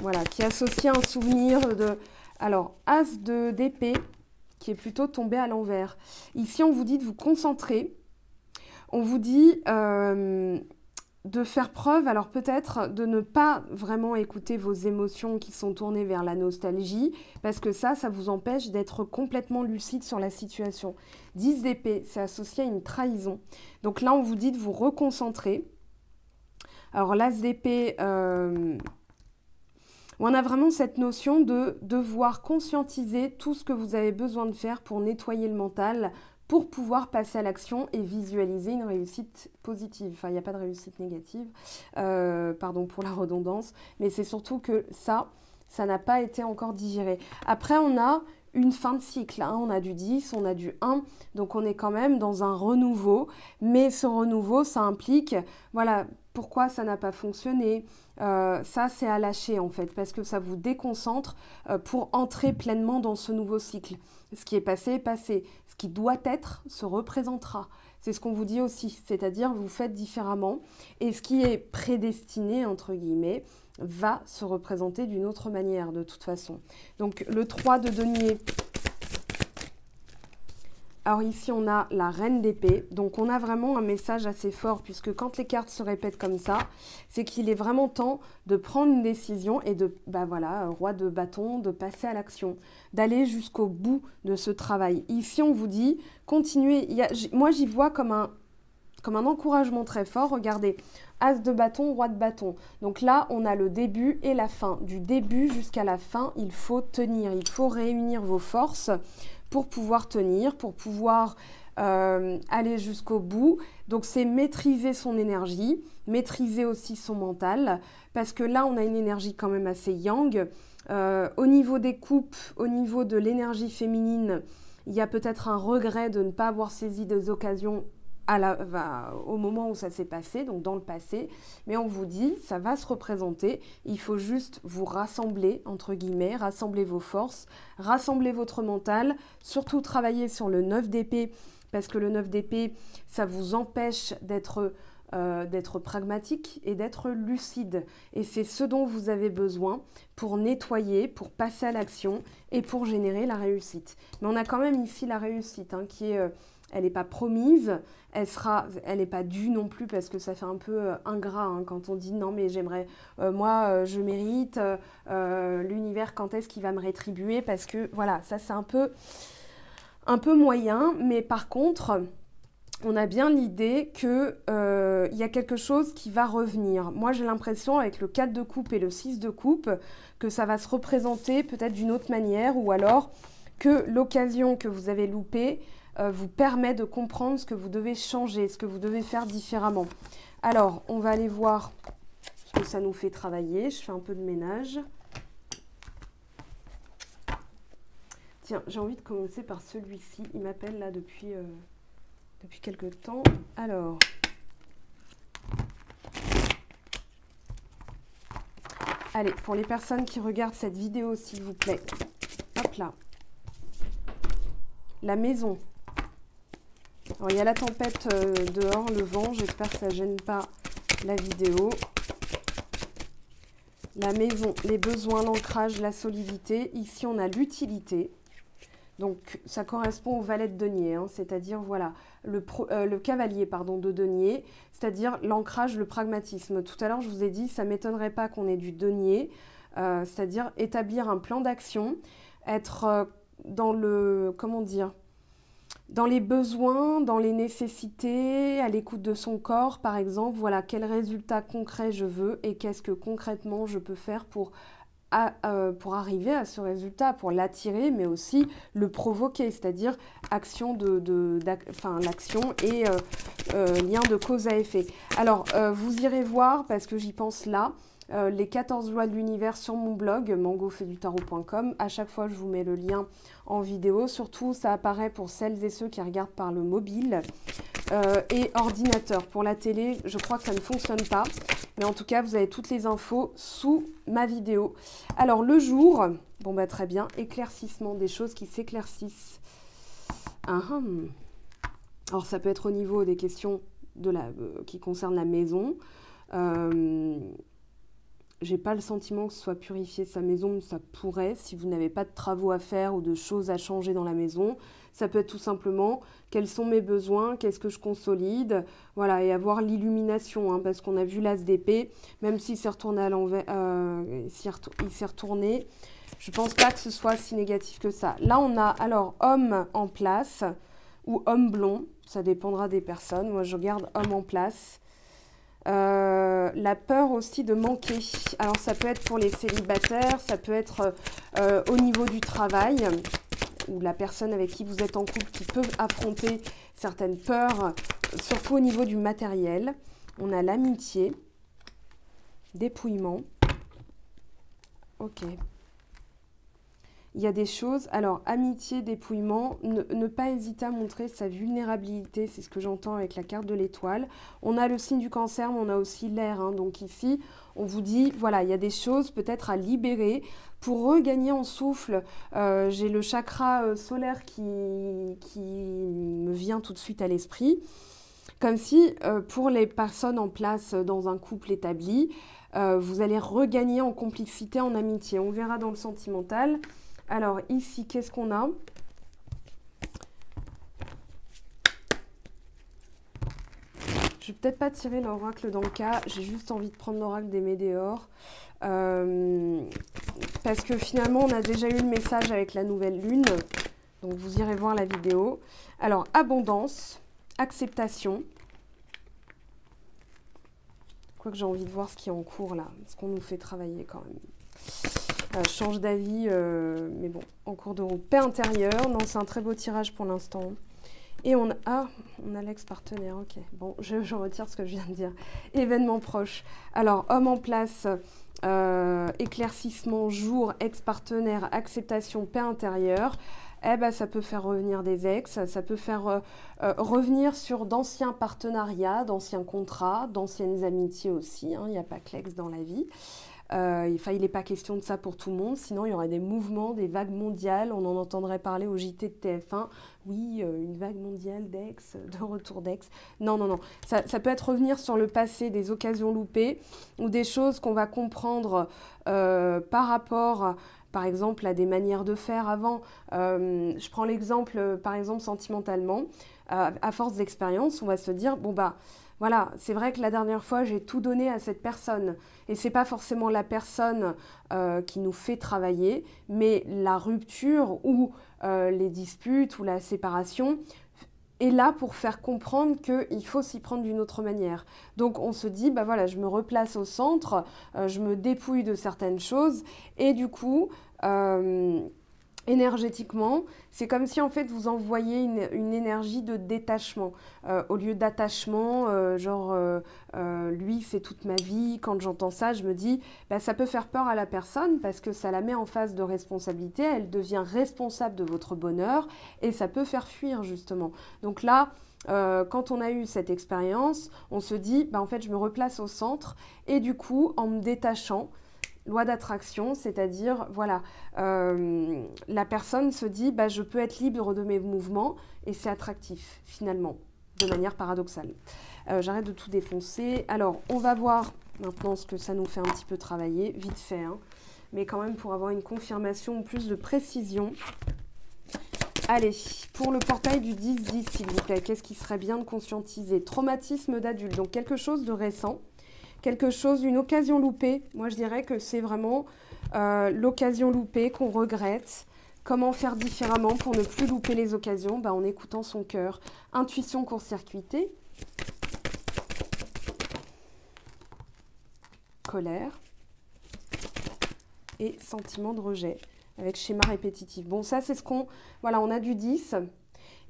Voilà, qui associe un souvenir de... Alors, As d'épée, qui est plutôt tombé à l'envers. Ici, on vous dit de vous concentrer. On vous dit de faire preuve, alors peut-être de ne pas vraiment écouter vos émotions qui sont tournées vers la nostalgie, parce que ça vous empêche d'être complètement lucide sur la situation. 10 d'épée, c'est associé à une trahison. Donc là, on vous dit de vous reconcentrer. Alors, l'As d'épée... on a vraiment cette notion de devoir conscientiser tout ce que vous avez besoin de faire pour nettoyer le mental, pour pouvoir passer à l'action et visualiser une réussite positive. Enfin, il n'y a pas de réussite négative, pardon pour la redondance, mais c'est surtout que ça n'a pas été encore digéré. Après, on a une fin de cycle, hein. On a du 10, on a du 1, donc on est quand même dans un renouveau, mais ce renouveau, ça implique, voilà, pourquoi ça n'a pas fonctionné, ça c'est à lâcher en fait, parce que ça vous déconcentre pour entrer pleinement dans ce nouveau cycle. Ce qui est passé, ce qui doit être se représentera. C'est ce qu'on vous dit aussi, c'est-à-dire vous faites différemment, et ce qui est prédestiné, entre guillemets, va se représenter d'une autre manière de toute façon. Donc le 3 de denier. Alors ici, on a la reine d'épée. Donc on a vraiment un message assez fort, puisque quand les cartes se répètent comme ça, c'est qu'il est vraiment temps de prendre une décision et de, bah voilà, roi de bâton, de passer à l'action, d'aller jusqu'au bout de ce travail. Ici, on vous dit, continuez. Moi, j'y vois comme un encouragement très fort. Regardez, As de bâton, roi de bâton. Donc là, on a le début et la fin. Du début jusqu'à la fin, il faut tenir, il faut réunir vos forces pour pouvoir tenir, pour pouvoir aller jusqu'au bout. Donc c'est maîtriser son énergie, maîtriser aussi son mental, parce que là, on a une énergie quand même assez yang. Au niveau des coupes, au niveau de l'énergie féminine, il y a peut-être un regret de ne pas avoir saisi des occasions au moment où ça s'est passé, donc dans le passé, mais on vous dit, ça va se représenter, il faut juste vous rassembler, entre guillemets, rassembler vos forces, rassembler votre mental, surtout travailler sur le 9 d'épée, parce que le 9 d'épée, ça vous empêche d'être pragmatique et d'être lucide, et c'est ce dont vous avez besoin pour nettoyer, pour passer à l'action et pour générer la réussite. Mais on a quand même ici la réussite, hein, qui est... elle n'est pas promise, elle n'est pas due non plus, parce que ça fait un peu ingrat, hein, quand on dit non mais j'aimerais, moi je mérite, l'univers quand est-ce qu'il va me rétribuer, parce que voilà, ça c'est un peu moyen, mais par contre, on a bien l'idée qu'il y a quelque chose qui va revenir. Moi j'ai l'impression avec le 4 de coupe et le 6 de coupe que ça va se représenter peut-être d'une autre manière, ou alors que l'occasion que vous avez loupée vous permet de comprendre ce que vous devez changer, ce que vous devez faire différemment. Alors, on va aller voir ce que ça nous fait travailler. Je fais un peu de ménage. Tiens, j'ai envie de commencer par celui-ci. Il m'appelle là depuis quelques temps. Alors, allez, pour les personnes qui regardent cette vidéo, s'il vous plaît. Hop là. La maison. Alors, il y a la tempête dehors, le vent, j'espère que ça ne gêne pas la vidéo. La maison, les besoins, l'ancrage, la solidité. Ici, on a l'utilité. Donc, ça correspond au valet de denier, hein, c'est-à-dire, voilà, le cavalier, pardon, de denier, c'est-à-dire l'ancrage, le pragmatisme. Tout à l'heure, je vous ai dit, ça ne m'étonnerait pas qu'on ait du denier, c'est-à-dire établir un plan d'action, être dans le, comment dire, dans les besoins, dans les nécessités, à l'écoute de son corps, par exemple, voilà, quel résultat concret je veux et qu'est-ce que concrètement je peux faire pour arriver à ce résultat, pour l'attirer, mais aussi le provoquer, c'est-à-dire action l'action et lien de cause à effet. Alors, vous irez voir, parce que j'y pense là, les 14 lois de l'univers sur mon blog, mangofetdutarot.com. À chaque fois, je vous mets le lien en vidéo. Surtout, ça apparaît pour celles et ceux qui regardent par le mobile et ordinateur. Pour la télé, je crois que ça ne fonctionne pas. Mais en tout cas, vous avez toutes les infos sous ma vidéo. Alors, le jour, bon bah très bien, éclaircissement, des choses qui s'éclaircissent. Alors, ça peut être au niveau des questions qui concernent la maison. J'ai pas le sentiment que ce soit purifier sa maison, mais ça pourrait, si vous n'avez pas de travaux à faire ou de choses à changer dans la maison. Ça peut être tout simplement, quels sont mes besoins, qu'est-ce que je consolide, voilà, et avoir l'illumination, hein, parce qu'on a vu l'as d'épée, même s'il s'est retourné à l'envers, il s'est retourné, je pense pas que ce soit si négatif que ça. Là, on a alors homme en place ou homme blond, ça dépendra des personnes. Moi, je regarde homme en place. La peur aussi de manquer. Alors ça peut être pour les célibataires, ça peut être au niveau du travail, ou la personne avec qui vous êtes en couple qui peut affronter certaines peurs, surtout au niveau du matériel. On a l'amitié, dépouillement. Ok. Il y a des choses, alors amitié, dépouillement, ne pas hésiter à montrer sa vulnérabilité, c'est ce que j'entends avec la carte de l'étoile. On a le signe du cancer, mais on a aussi l'air, hein. Donc ici, on vous dit, voilà, il y a des choses peut-être à libérer pour regagner en souffle. J'ai le chakra solaire qui me vient tout de suite à l'esprit, comme si pour les personnes en place dans un couple établi, vous allez regagner en complicité, en amitié. On verra dans le sentimental. Alors ici, qu'est-ce qu'on a? Je vais peut-être pas tirer l'oracle dans le cas, j'ai juste envie de prendre l'oracle des Médéors. Parce que finalement, on a déjà eu le message avec la nouvelle lune. Donc vous irez voir la vidéo. Alors, abondance, acceptation. Quoique j'ai envie de voir ce qui est en cours là, parce qu'on nous fait travailler quand même. Change d'avis, mais bon, en cours de route. Paix intérieure, non, c'est un très beau tirage pour l'instant. Et on a l'ex-partenaire, ok. Bon, je retire ce que je viens de dire. Événement proche. Alors, homme en place, éclaircissement, jour, ex-partenaire, acceptation, paix intérieure. Eh ben, ça peut faire revenir des ex, ça peut faire revenir sur d'anciens partenariats, d'anciens contrats, d'anciennes amitiés aussi. Hein, il n'y a pas que l'ex dans la vie. Il n'est pas question de ça pour tout le monde, sinon il y aurait des mouvements, des vagues mondiales, on en entendrait parler au JT de TF1, oui, une vague mondiale d'ex, de retour d'ex. Non, non, non, ça peut être revenir sur le passé, des occasions loupées, ou des choses qu'on va comprendre par rapport, par exemple, à des manières de faire avant. Je prends l'exemple, par exemple, sentimentalement, à force d'expérience, on va se dire, bon bah, voilà, c'est vrai que la dernière fois, j'ai tout donné à cette personne. Et ce n'est pas forcément la personne qui nous fait travailler, mais la rupture ou les disputes ou la séparation est là pour faire comprendre qu'il faut s'y prendre d'une autre manière. Donc on se dit, bah voilà, je me replace au centre, je me dépouille de certaines choses et du coup... énergétiquement, c'est comme si en fait vous envoyez une énergie de détachement au lieu d'attachement, lui c'est toute ma vie. Quand j'entends ça, je me dis bah, ça peut faire peur à la personne parce que ça la met en phase de responsabilité, elle devient responsable de votre bonheur et ça peut faire fuir justement. Donc là, quand on a eu cette expérience, on se dit bah, en fait je me replace au centre et du coup en me détachant, loi d'attraction, c'est-à-dire, voilà, la personne se dit, bah, je peux être libre de mes mouvements et c'est attractif, finalement, de manière paradoxale. J'arrête de tout défoncer. Alors, on va voir maintenant ce que ça nous fait un petit peu travailler, vite fait, hein, mais quand même pour avoir une confirmation, plus de précision. Allez, pour le portail du 10-10, s'il vous plaît, qu'est-ce qui serait bien de conscientiser? Traumatisme d'adulte, donc quelque chose de récent. Quelque chose, une occasion loupée. Moi, je dirais que c'est vraiment l'occasion loupée qu'on regrette. Comment faire différemment pour ne plus louper les occasions? En écoutant son cœur. Intuition court-circuitée. Colère. Et sentiment de rejet avec schéma répétitif. Bon, ça, c'est ce qu'on... Voilà, on a du 10.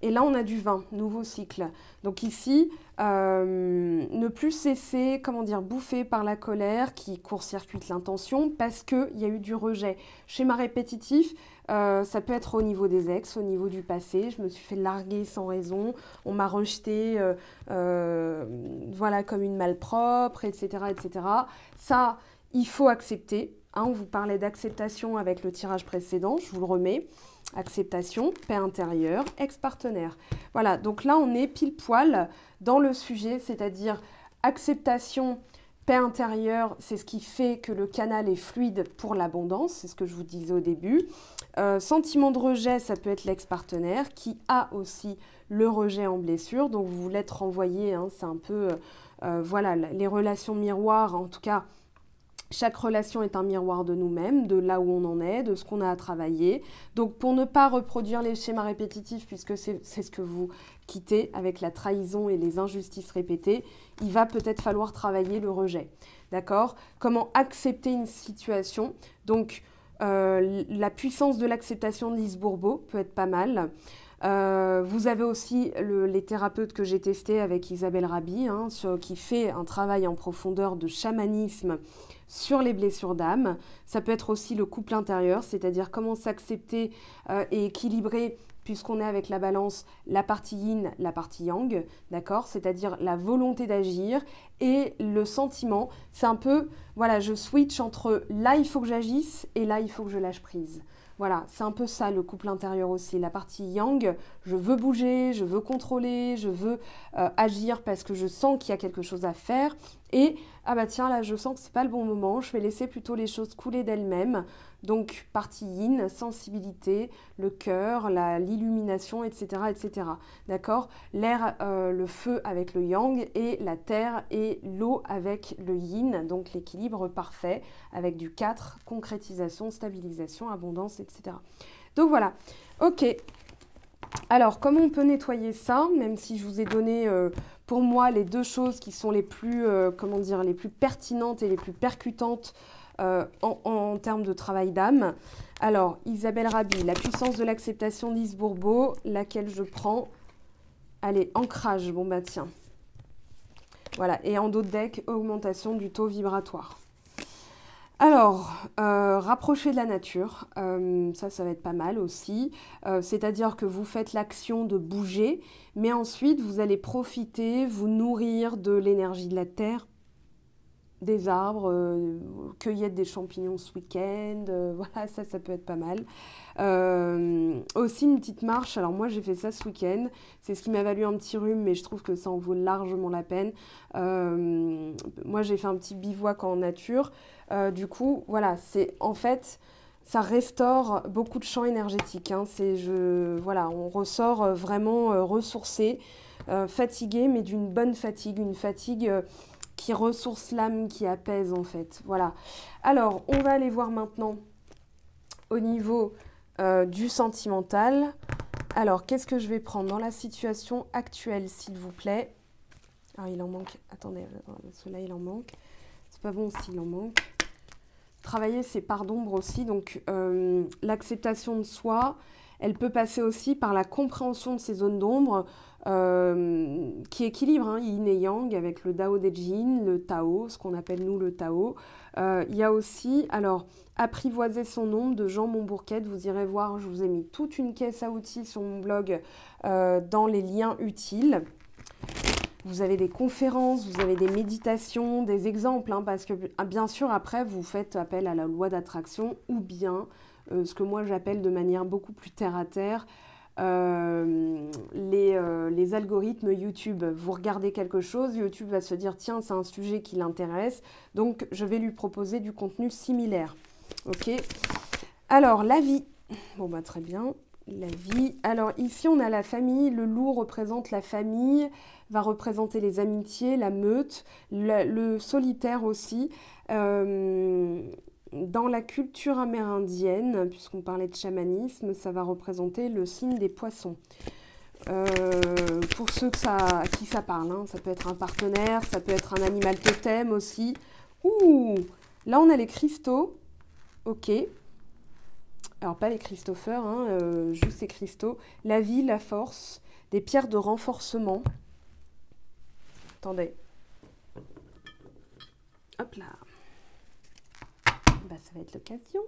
Et là, on a du 20, nouveau cycle. Donc ici, ne plus cesser, comment dire, bouffé par la colère qui court-circuite l'intention parce qu'il y a eu du rejet. Schéma répétitif, ça peut être au niveau des ex, au niveau du passé. Je me suis fait larguer sans raison, on m'a rejeté voilà, comme une malpropre, etc., etc. Ça, il faut accepter. Hein, on vous parlait d'acceptation avec le tirage précédent, je vous le remets. Acceptation, paix intérieure, ex-partenaire. Voilà, donc là, on est pile poil dans le sujet, c'est-à-dire acceptation, paix intérieure, c'est ce qui fait que le canal est fluide pour l'abondance, c'est ce que je vous disais au début. Sentiment de rejet, ça peut être l'ex-partenaire qui a aussi le rejet en blessure, donc vous l'êtes renvoyé, hein, c'est un peu, voilà, les relations miroirs, en tout cas. Chaque relation est un miroir de nous-mêmes, de là où on en est, de ce qu'on a à travailler. Donc, pour ne pas reproduire les schémas répétitifs, puisque c'est ce que vous quittez avec la trahison et les injustices répétées, il va peut-être falloir travailler le rejet. D'accord? Comment accepter une situation? Donc, la puissance de l'acceptation de Lise Bourbeau peut être pas mal. Vous avez aussi les thérapeutes que j'ai testés avec Isabelle Rabi, hein, qui fait un travail en profondeur de chamanisme sur les blessures d'âme. Ça peut être aussi le couple intérieur, c'est-à-dire comment s'accepter et équilibrer, puisqu'on est avec la balance, la partie yin, la partie yang, d'accord? C'est-à-dire la volonté d'agir et le sentiment. C'est un peu, voilà, je switch entre là, il faut que j'agisse et là, il faut que je lâche prise. Voilà, c'est un peu ça le couple intérieur aussi. La partie yang, je veux bouger, je veux contrôler, je veux agir parce que je sens qu'il y a quelque chose à faire. Et, ah bah tiens, là je sens que c'est pas le bon moment, je vais laisser plutôt les choses couler d'elles-mêmes. Donc, partie yin, sensibilité, le cœur, l'illumination, etc., etc. D'accord? L'air, le feu avec le yang et la terre et l'eau avec le yin. Donc, l'équilibre parfait avec du 4, concrétisation, stabilisation, abondance, etc. Donc, voilà. Ok. Alors, comment on peut nettoyer ça? Même si je vous ai donné, pour moi, les deux choses qui sont les plus, comment dire, les plus pertinentes et les plus percutantes en termes de travail d'âme. Alors, Isabelle Rabi, la puissance de l'acceptation d'Lise Bourbeau, laquelle je prends. Allez, ancrage, bon bah tiens. Voilà, et en dos de deck, augmentation du taux vibratoire. Alors, rapprocher de la nature, ça va être pas mal aussi. C'est-à-dire que vous faites l'action de bouger, mais ensuite vous allez profiter, vous nourrir de l'énergie de la terre, des arbres, cueillette des champignons ce week-end, voilà, ça peut être pas mal. Aussi une petite marche, alors moi j'ai fait ça ce week-end, c'est ce qui m'a valu un petit rhume, mais je trouve que ça en vaut largement la peine. Moi j'ai fait un petit bivouac en nature, du coup, voilà, c'est en fait, ça restaure beaucoup de champs énergétiques, hein. Voilà, on ressort vraiment ressourcé, fatigué, mais d'une bonne fatigue, une fatigue qui ressource l'âme, qui apaise en fait. Voilà. Alors, on va aller voir maintenant au niveau du sentimental. Alors, qu'est-ce que je vais prendre dans la situation actuelle, s'il vous plaît? Ah, il en manque. Attendez, celui-là, il en manque. C'est pas bon s'il en manque. Travailler ses parts d'ombre aussi. Donc, l'acceptation de soi, elle peut passer aussi par la compréhension de ces zones d'ombre, qui équilibre, hein, yin et yang avec le Dao De Jing, le Tao, ce qu'on appelle nous le Tao. Il y a aussi, alors, apprivoiser son ombre de Jean Montbourquette, vous irez voir, je vous ai mis toute une caisse à outils sur mon blog dans les liens utiles. Vous avez des conférences, vous avez des méditations, des exemples, hein, parce que bien sûr après vous faites appel à la loi d'attraction ou bien ce que moi j'appelle de manière beaucoup plus terre à terre, les algorithmes YouTube. Vous regardez quelque chose, YouTube va se dire tiens, c'est un sujet qui l'intéresse, donc je vais lui proposer du contenu similaire. Ok. Alors la vie, bon bah très bien, la vie. Alors ici on a la famille, le loup représente la famille, va représenter les amitiés, la meute, le solitaire aussi. Dans la culture amérindienne, puisqu'on parlait de chamanisme, ça va représenter le signe des poissons. Pour ceux à qui ça parle, hein, ça peut être un partenaire, ça peut être un animal totem aussi. Ouh, là on a les cristaux, ok. Alors pas les Christopher, hein, juste ces cristaux. La vie, la force, des pierres de renforcement. Attendez. Hop là. Bah, ça va être l'occasion.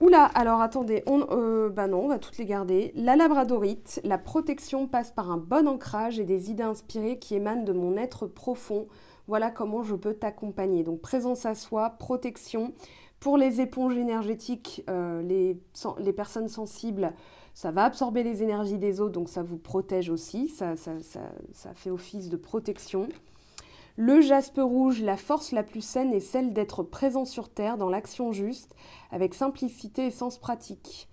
Oula, alors attendez, bah non, on va toutes les garder. La labradorite, la protection passe par un bon ancrage et des idées inspirées qui émanent de mon être profond. Voilà comment je peux t'accompagner. Donc présence à soi, protection. Pour les éponges énergétiques, les personnes sensibles, ça va absorber les énergies des autres, donc ça vous protège aussi, ça fait office de protection. Le jaspe rouge, la force la plus saine est celle d'être présent sur Terre dans l'action juste, avec simplicité et sens pratique.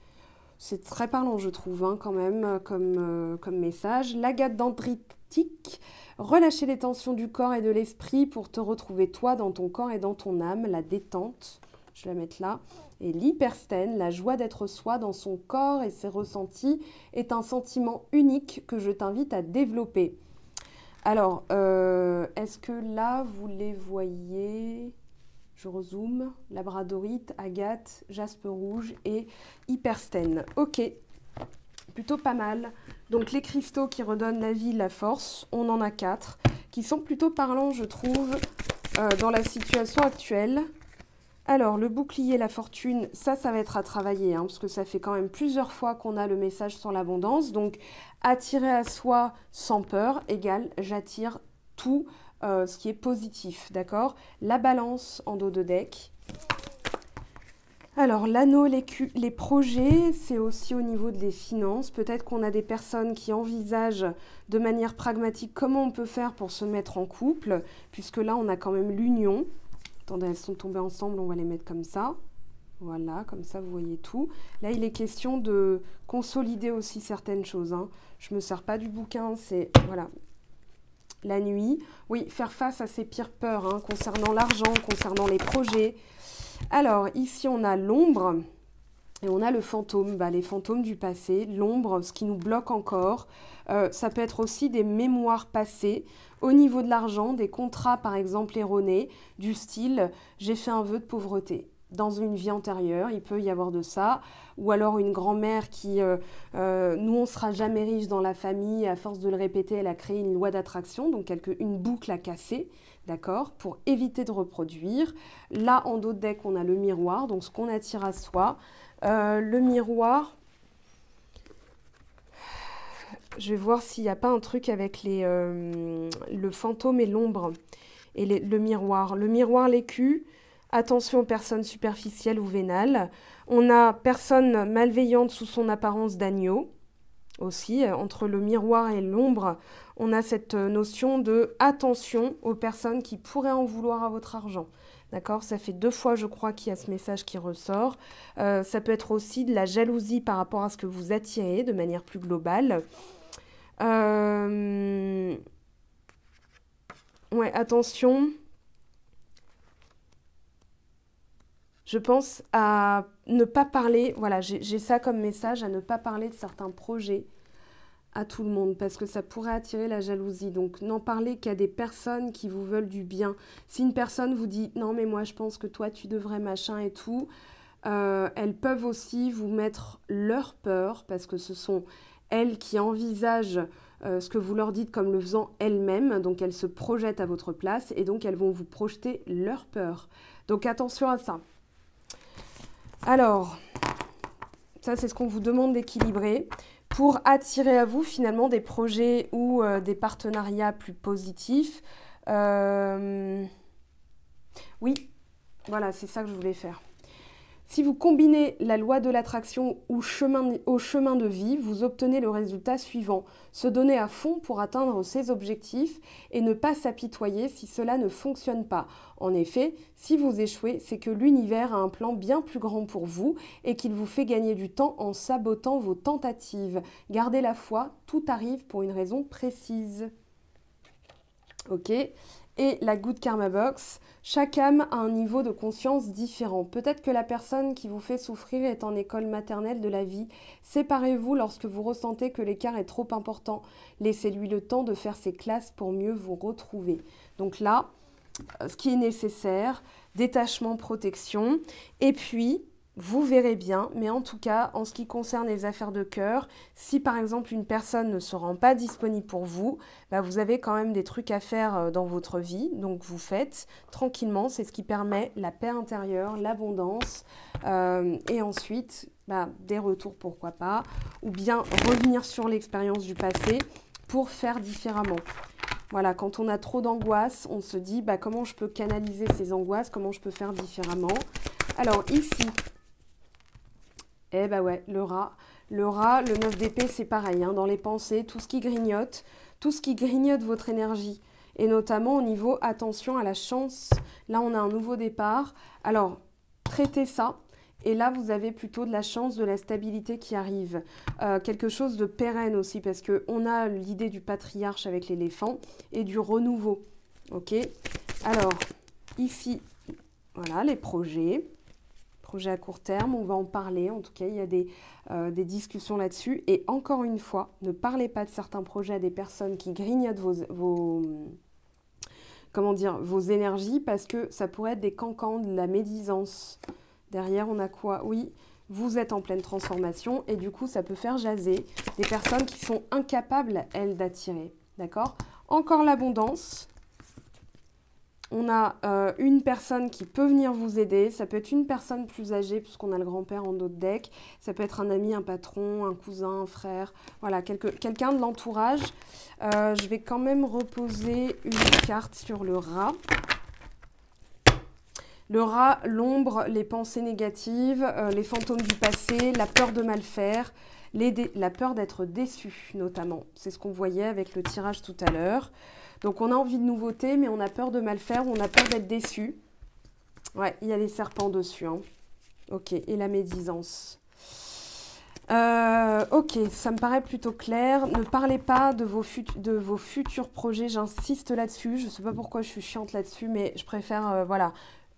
C'est très parlant, je trouve, hein, quand même, comme message. L'agate dendritique, relâcher les tensions du corps et de l'esprit pour te retrouver toi dans ton corps et dans ton âme, la détente. Je vais la mettre là. Et l'hyperstène, la joie d'être soi dans son corps et ses ressentis, est un sentiment unique que je t'invite à développer. Alors, est-ce que là, vous les voyez? Je rezoome. Labradorite, agate, jaspe rouge et hyperstène. Ok, plutôt pas mal. Donc, les cristaux qui redonnent la vie, la force, on en a 4, qui sont plutôt parlants, je trouve, dans la situation actuelle. Alors, le bouclier, la fortune, ça va être à travailler, hein, parce que ça fait quand même plusieurs fois qu'on a le message sur l'abondance. Donc, attirer à soi sans peur égale j'attire tout ce qui est positif, d'accord? La balance en dos de deck. Alors, l'anneau, les projets, c'est aussi au niveau des finances. Peut-être qu'on a des personnes qui envisagent de manière pragmatique comment on peut faire pour se mettre en couple, puisque là, on a quand même l'union. Attendez, elles sont tombées ensemble, on va les mettre comme ça. Voilà, comme ça, vous voyez tout. Là, il est question de consolider aussi certaines choses, hein. Je ne me sers pas du bouquin, c'est... Voilà. La nuit. Oui, faire face à ses pires peurs, hein, concernant l'argent, concernant les projets. Alors, ici, on a l'ombre et on a le fantôme. Bah, les fantômes du passé, l'ombre, ce qui nous bloque encore. Ça peut être aussi des mémoires passées. Au niveau de l'argent, des contrats, par exemple, erronés, du style « j'ai fait un vœu de pauvreté ». Dans une vie antérieure, il peut y avoir de ça. Ou alors une grand-mère qui, nous, on ne sera jamais riche dans la famille. À force de le répéter, elle a créé une loi d'attraction, donc une boucle à casser, d'accord, pour éviter de reproduire. Là, en dos de deck, on a le miroir, donc ce qu'on attire à soi. Le miroir, je vais voir s'il n'y a pas un truc avec le fantôme et l'ombre et le miroir. Le miroir, l'écu. Attention aux personnes superficielles ou vénales. On a personne malveillante sous son apparence d'agneau. Aussi, entre le miroir et l'ombre, on a cette notion de attention aux personnes qui pourraient en vouloir à votre argent. D'accord? Ça fait 2 fois, je crois, qu'il y a ce message qui ressort. Ça peut être aussi de la jalousie par rapport à ce que vous attirez de manière plus globale. Ouais, attention. Je pense à ne pas parler, voilà, j'ai ça comme message, à ne pas parler de certains projets à tout le monde, parce que ça pourrait attirer la jalousie. Donc, n'en parlez qu'à des personnes qui vous veulent du bien. Si une personne vous dit « Non, mais moi, je pense que toi, tu devrais machin et tout », elles peuvent aussi vous mettre leur peur, parce que ce sont elles qui envisagent ce que vous leur dites comme le faisant elles-mêmes. Donc, elles se projettent à votre place et donc, elles vont vous projeter leur peur. Donc, attention à ça. Alors, ça c'est ce qu'on vous demande d'équilibrer pour attirer à vous finalement des projets ou des partenariats plus positifs. Oui, voilà, c'est ça que je voulais faire. Si vous combinez la loi de l'attraction au chemin de vie, vous obtenez le résultat suivant. Se donner à fond pour atteindre ses objectifs et ne pas s'apitoyer si cela ne fonctionne pas. En effet, si vous échouez, c'est que l'univers a un plan bien plus grand pour vous et qu'il vous fait gagner du temps en sabotant vos tentatives. Gardez la foi, tout arrive pour une raison précise. Ok ? Et la Good Karma Box, chaque âme a un niveau de conscience différent. Peut-être que la personne qui vous fait souffrir est en école maternelle de la vie. Séparez-vous lorsque vous ressentez que l'écart est trop important. Laissez-lui le temps de faire ses classes pour mieux vous retrouver. Donc là, ce qui est nécessaire, détachement, protection. Et puis, Vous verrez bien, mais en tout cas, en ce qui concerne les affaires de cœur, si par exemple une personne ne se rend pas disponible pour vous, bah, vous avez quand même des trucs à faire dans votre vie, donc vous faites tranquillement, c'est ce qui permet la paix intérieure, l'abondance, et ensuite bah, des retours pourquoi pas, ou bien revenir sur l'expérience du passé pour faire différemment. Voilà, quand on a trop d'angoisse, on se dit bah, comment je peux canaliser ces angoisses, comment je peux faire différemment. Alors ici, eh ben ouais, le rat. Le rat, le 9 d'épée, c'est pareil, hein, dans les pensées, tout ce qui grignote votre énergie. Et notamment au niveau attention à la chance. Là, on a un nouveau départ. Alors, traitez ça. Et là, vous avez plutôt de la chance, de la stabilité qui arrive. Quelque chose de pérenne aussi, parce qu'on a l'idée du patriarche avec l'éléphant et du renouveau. Ok. Alors, ici, voilà, les projets à court terme, on va en parler, en tout cas il y a des discussions là-dessus, et encore une fois, ne parlez pas de certains projets à des personnes qui grignotent vos énergies, parce que ça pourrait être des cancans, de la médisance. Derrière on a quoi? Oui, vous êtes en pleine transformation, et du coup ça peut faire jaser des personnes qui sont incapables, elles, d'attirer, d'accord? Encore l'abondance. On a une personne qui peut venir vous aider. Ça peut être une personne plus âgée, puisqu'on a le grand-père en dos de deck. Ça peut être un ami, un patron, un cousin, un frère. Voilà, quelqu'un de l'entourage. Je vais quand même reposer une carte sur le rat. Le rat, l'ombre, les pensées négatives, les fantômes du passé, la peur de mal faire, la peur d'être déçu, notamment. C'est ce qu'on voyait avec le tirage tout à l'heure. Donc on a envie de nouveauté, mais on a peur de mal faire, on a peur d'être déçu. Ouais, il y a les serpents dessus. Hein. Ok, et la médisance. Ok, ça me paraît plutôt clair. Ne parlez pas de vos futurs projets, j'insiste là-dessus. Je ne sais pas pourquoi je suis chiante là-dessus, mais je préfère, voilà,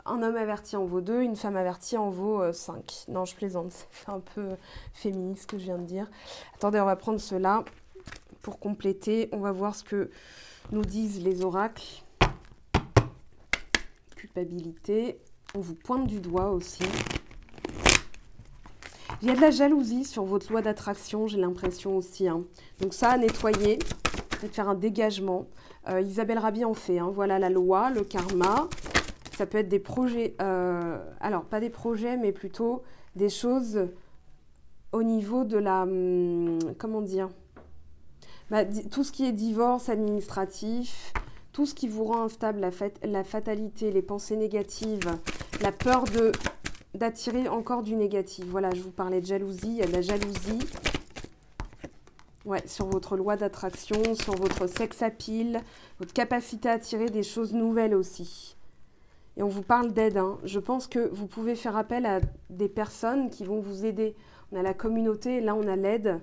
un homme averti en vaut 2, une femme avertie en vaut 5. Non, je plaisante, c'est un peu féministe ce que je viens de dire. Attendez, on va prendre cela pour compléter. On va voir ce que nous disent les oracles. Culpabilité. On vous pointe du doigt aussi. Il y a de la jalousie sur votre loi d'attraction, j'ai l'impression aussi. Hein. Donc ça, à nettoyer, peut-être faire un dégagement. Isabelle Rabi en fait. Hein. Voilà la loi, le karma. Ça peut être des projets. Alors, pas des projets, mais plutôt des choses au niveau de la... comment dire, bah, tout ce qui est divorce administratif, tout ce qui vous rend instable, la fatalité, les pensées négatives, la peur d'attirer encore du négatif. Voilà, je vous parlais de jalousie, il y a de la jalousie. Ouais, sur votre loi d'attraction, sur votre sex appeal, votre capacité à attirer des choses nouvelles aussi. Et on vous parle d'aide. Hein. Je pense que vous pouvez faire appel à des personnes qui vont vous aider. On a la communauté, là on a l'aide.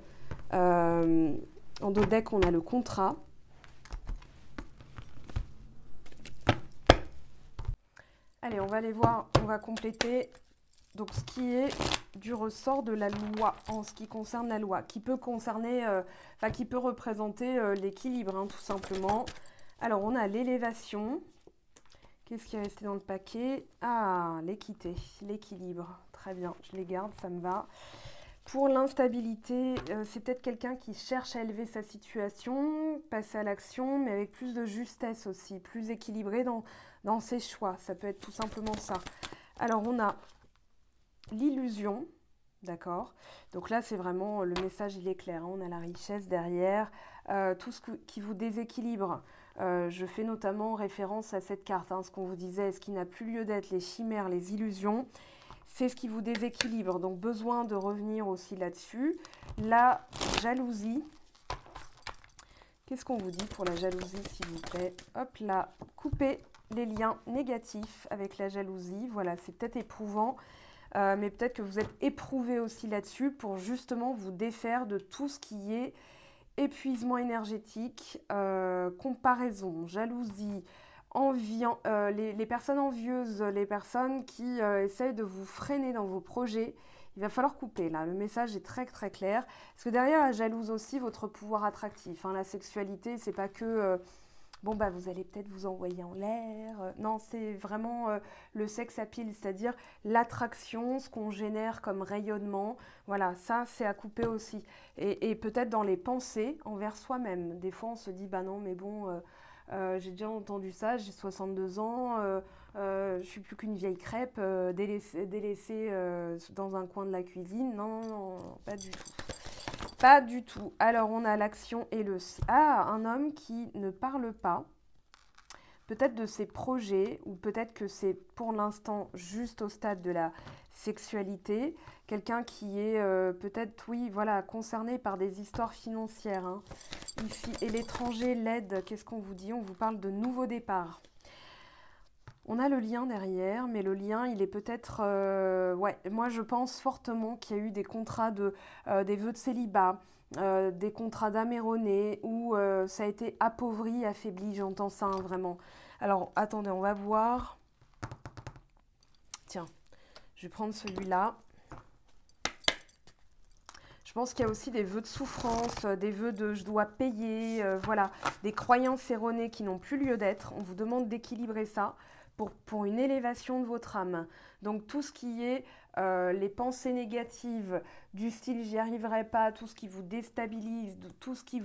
En dos de deck, on a le contrat. Allez, on va aller voir, on va compléter donc ce qui est du ressort de la loi, en ce qui concerne la loi, qui peut concerner, qui peut représenter l'équilibre, hein, tout simplement. Alors, on a l'élévation. Qu'est-ce qui est resté dans le paquet? Ah, l'équité, l'équilibre. Très bien, je les garde, ça me va. Pour l'instabilité, c'est peut-être quelqu'un qui cherche à élever sa situation, passer à l'action, mais avec plus de justesse aussi, plus équilibré dans ses choix. Ça peut être tout simplement ça. Alors, on a l'illusion, d'accord? Donc là, c'est vraiment, le message, il est clair. Hein, on a la richesse derrière, tout ce qui vous déséquilibre. Je fais notamment référence à cette carte, hein, ce qu'on vous disait, ce qui n'a plus lieu d'être, les chimères, les illusions. C'est ce qui vous déséquilibre, donc besoin de revenir aussi là-dessus. La jalousie. Qu'est-ce qu'on vous dit pour la jalousie, s'il vous plaît? Hop là, coupez les liens négatifs avec la jalousie. Voilà, c'est peut-être éprouvant, mais peut-être que vous êtes éprouvé aussi là-dessus pour justement vous défaire de tout ce qui est épuisement énergétique, comparaison, jalousie, envie, les personnes envieuses, les personnes qui essayent de vous freiner dans vos projets. Il va falloir couper là, le message est très très clair. Parce que derrière la jalouse aussi, votre pouvoir attractif. Hein, la sexualité, c'est pas que bon, bah, vous allez peut-être vous envoyer en l'air. Non, c'est vraiment le sex appeal, c'est-à-dire l'attraction, ce qu'on génère comme rayonnement. Voilà, ça, c'est à couper aussi. Et peut-être dans les pensées envers soi-même. Des fois, on se dit, bah non, mais bon, j'ai déjà entendu ça, j'ai 62 ans, je suis plus qu'une vieille crêpe délaissée dans un coin de la cuisine. Non, non, non, pas du tout. Pas du tout. Alors, on a l'action et le... Ah, un homme qui ne parle pas, peut-être de ses projets, ou peut-être que c'est pour l'instant juste au stade de la sexualité. Quelqu'un qui est peut-être, oui, voilà, concerné par des histoires financières. Hein. Ici, et l'étranger l'aide, qu'est-ce qu'on vous dit? On vous parle de nouveau départ. On a le lien derrière, mais le lien, il est peut-être... ouais, moi, je pense fortement qu'il y a eu des contrats des vœux de célibat, des contrats d'améronné, où ça a été appauvri, affaibli, j'entends ça hein, vraiment. Alors, attendez, on va voir. Tiens, je vais prendre celui-là. Je pense qu'il y a aussi des vœux de souffrance, des vœux de je dois payer, voilà, des croyances erronées qui n'ont plus lieu d'être. On vous demande d'équilibrer ça pour une élévation de votre âme. Donc tout ce qui est les pensées négatives du style j'y arriverai pas, tout ce qui vous déstabilise, tout ce qui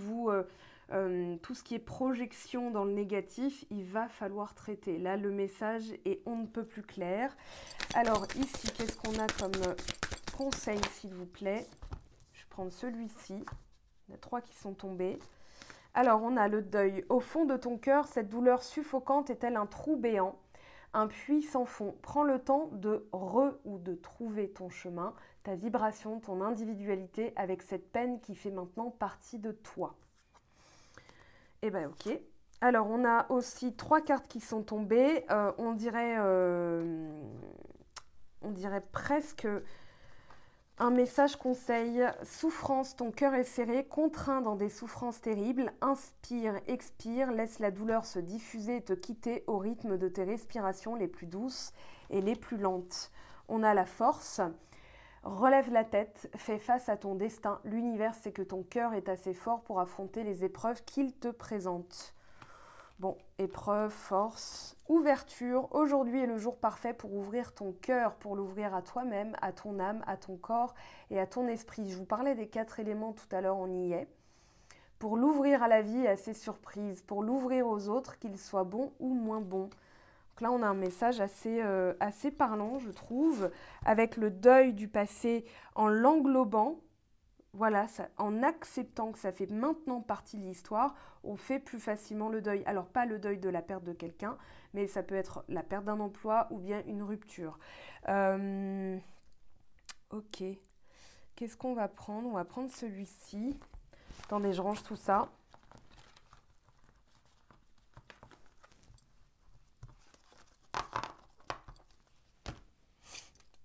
est projection dans le négatif, il va falloir traiter. Là, le message est on ne peut plus clair. Alors ici, qu'est-ce qu'on a comme conseil, s'il vous plaît? Je vais prendre celui-ci. Il y en a 3 qui sont tombés. Alors, on a le deuil. Au fond de ton cœur, cette douleur suffocante est-elle un trou béant, un puits sans fond? Prends le temps de ou de trouver ton chemin, ta vibration, ton individualité avec cette peine qui fait maintenant partie de toi. Eh bien, ok. Alors, on a aussi 3 cartes qui sont tombées. On dirait presque... Un message conseil, souffrance, ton cœur est serré, contraint dans des souffrances terribles, inspire, expire, laisse la douleur se diffuser et te quitter au rythme de tes respirations les plus douces et les plus lentes. On a la force, relève la tête, fais face à ton destin, l'univers sait que ton cœur est assez fort pour affronter les épreuves qu'il te présente. Bon, épreuve, force, ouverture. Aujourd'hui est le jour parfait pour ouvrir ton cœur, pour l'ouvrir à toi-même, à ton âme, à ton corps et à ton esprit. Je vous parlais des 4 éléments tout à l'heure, on y est. Pour l'ouvrir à la vie et à ses surprises, pour l'ouvrir aux autres, qu'ils soient bons ou moins bons. Donc là, on a un message assez parlant, je trouve, avec le deuil du passé en l'englobant. Voilà, en acceptant que ça fait maintenant partie de l'histoire, on fait plus facilement le deuil. Alors, pas le deuil de la perte de quelqu'un, mais ça peut être la perte d'un emploi ou bien une rupture. Ok. Qu'est-ce qu'on va prendre? On va prendre celui-ci. Attendez, je range tout ça.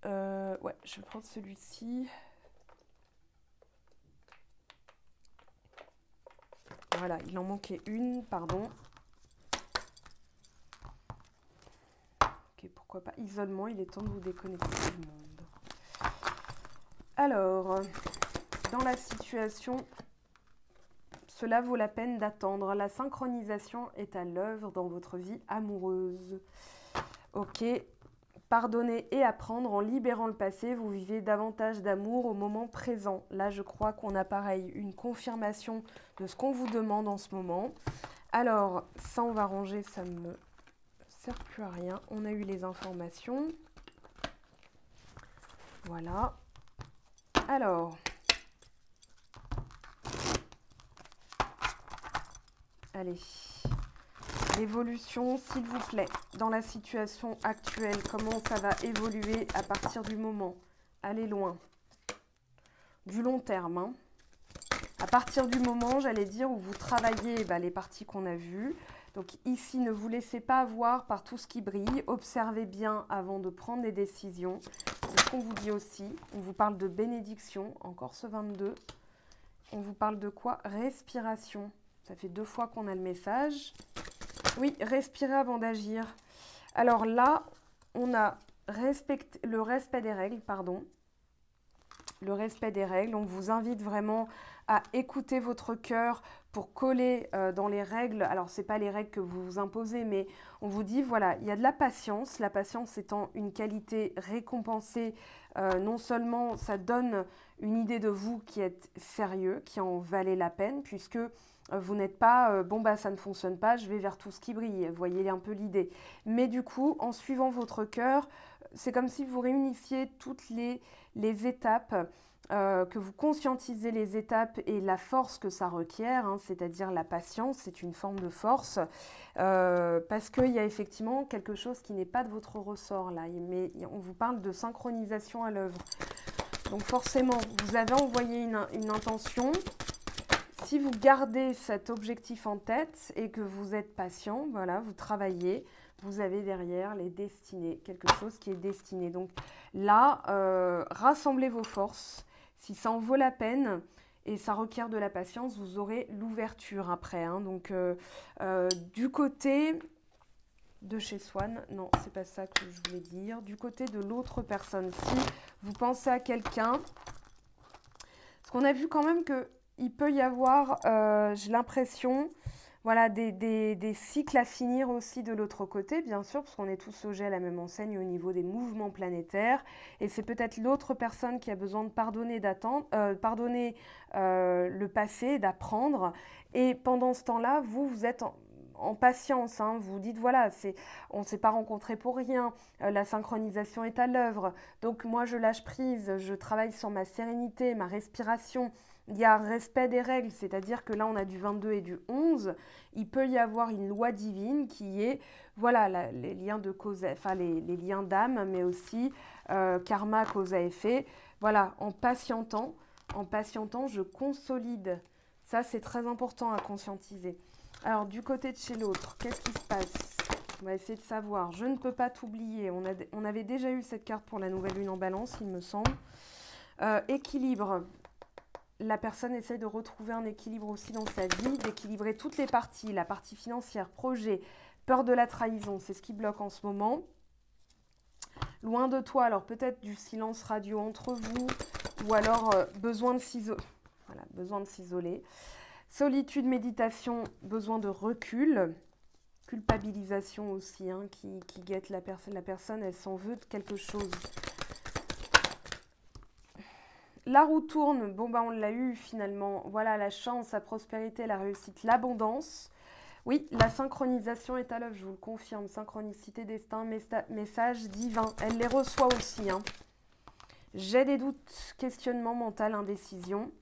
Ouais, je vais prendre celui-ci. Voilà, il en manquait une, pardon. Ok, pourquoi pas. Isolement, il est temps de vous déconnecter du monde. Alors, dans la situation, cela vaut la peine d'attendre. La synchronisation est à l'œuvre dans votre vie amoureuse. Ok, pardonner et apprendre en libérant le passé. Vous vivez davantage d'amour au moment présent. Là, je crois qu'on a pareil, une confirmation de ce qu'on vous demande en ce moment. Alors, ça, on va ranger, ça ne me sert plus à rien. On a eu les informations. Voilà. Alors, allez, l'évolution, s'il vous plaît, dans la situation actuelle, comment ça va évoluer à partir du moment? Aller loin, du long terme, hein. À partir du moment, j'allais dire, où vous travaillez les parties qu'on a vues. Donc ici, ne vous laissez pas avoir par tout ce qui brille. Observez bien avant de prendre des décisions. C'est ce qu'on vous dit aussi. On vous parle de bénédiction, encore ce 22. On vous parle de quoi? Respiration. Ça fait 2 fois qu'on a le message. Oui, respirer avant d'agir. Alors là, on a le respect des règles, pardon. le respect des règles. On vous invite vraiment à écouter votre cœur pour coller dans les règles. Alors, ce n'est pas les règles que vous vous imposez, mais on vous dit, voilà, il y a de la patience. La patience étant une qualité récompensée, non seulement ça donne une idée de vous qui êtes sérieux, qui en valait la peine, puisque vous n'êtes pas, bon bah ça ne fonctionne pas, je vais vers tout ce qui brille, vous voyez un peu l'idée. Mais du coup, en suivant votre cœur, c'est comme si vous réunissiez toutes les étapes, que vous conscientisez les étapes et la force que ça requiert, hein, c'est-à-dire la patience, c'est une forme de force, parce qu'il y a effectivement quelque chose qui n'est pas de votre ressort là, mais on vous parle de synchronisation à l'œuvre. Donc forcément, vous avez envoyé une intention. Si vous gardez cet objectif en tête et que vous êtes patient, voilà, vous travaillez, vous avez derrière les destinées, quelque chose qui est destiné. Donc là, rassemblez vos forces. Si ça en vaut la peine et ça requiert de la patience, vous aurez l'ouverture après. Hein. Donc du côté de chez Swan, non, c'est pas ça que je voulais dire. Du côté de l'autre personne, si vous pensez à quelqu'un, parce qu'on a vu quand même que il peut y avoir, j'ai l'impression, voilà, des cycles à finir aussi de l'autre côté, bien sûr, parce qu'on est tous logés à la même enseigne au niveau des mouvements planétaires. Et c'est peut-être l'autre personne qui a besoin de pardonner, pardonner le passé, d'apprendre. Et pendant ce temps-là, vous êtes en patience, hein, vous dites voilà, on ne s'est pas rencontrés pour rien, la synchronisation est à l'œuvre, donc moi je lâche prise, je travaille sur ma sérénité, ma respiration, il y a respect des règles, c'est-à-dire que là on a du 22 et du 11, il peut y avoir une loi divine qui est, voilà, les liens de cause, enfin les liens d'âme, mais aussi karma, cause à effet, voilà, en patientant, je consolide, ça c'est très important à conscientiser. Alors, du côté de chez l'autre, qu'est-ce qui se passe? On va essayer de savoir. Je ne peux pas t'oublier. On avait déjà eu cette carte pour la nouvelle lune en balance, il me semble. Équilibre. La personne essaye de retrouver un équilibre aussi dans sa vie, d'équilibrer toutes les parties, la partie financière, projet, peur de la trahison, c'est ce qui bloque en ce moment. Loin de toi, alors peut-être du silence radio entre vous, ou alors besoin de s'isoler. Voilà, besoin de s'isoler. Solitude, méditation, besoin de recul, culpabilisation aussi, hein, qui guette la personne. La personne, elle s'en veut de quelque chose. La roue tourne, bon bah on l'a eu finalement. Voilà, la chance, la prospérité, la réussite, l'abondance. Oui, la synchronisation est à l'œuvre, je vous le confirme. Synchronicité, destin, message divin. Elle les reçoit aussi. Hein. J'ai des doutes, questionnement mental, indécision.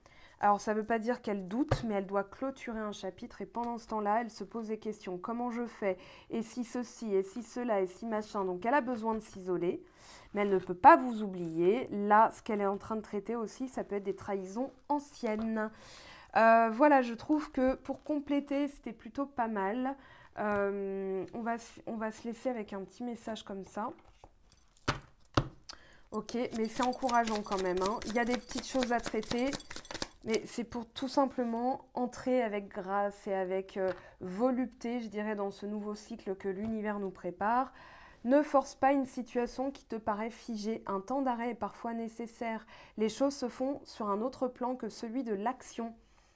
Alors, ça ne veut pas dire qu'elle doute, mais elle doit clôturer un chapitre et pendant ce temps-là, elle se pose des questions. Comment je fais? Et si ceci? Et si cela? Et si machin? Donc, elle a besoin de s'isoler, mais elle ne peut pas vous oublier. Là, ce qu'elle est en train de traiter aussi, ça peut être des trahisons anciennes. Voilà, je trouve que pour compléter, c'était plutôt pas mal. On va se laisser avec un petit message comme ça. Ok, mais c'est encourageant quand même. Hein. Il y a des petites choses à traiter. Mais c'est pour tout simplement entrer avec grâce et avec volupté, je dirais, dans ce nouveau cycle que l'univers nous prépare. Ne force pas une situation qui te paraît figée. Un temps d'arrêt est parfois nécessaire. Les choses se font sur un autre plan que celui de l'action.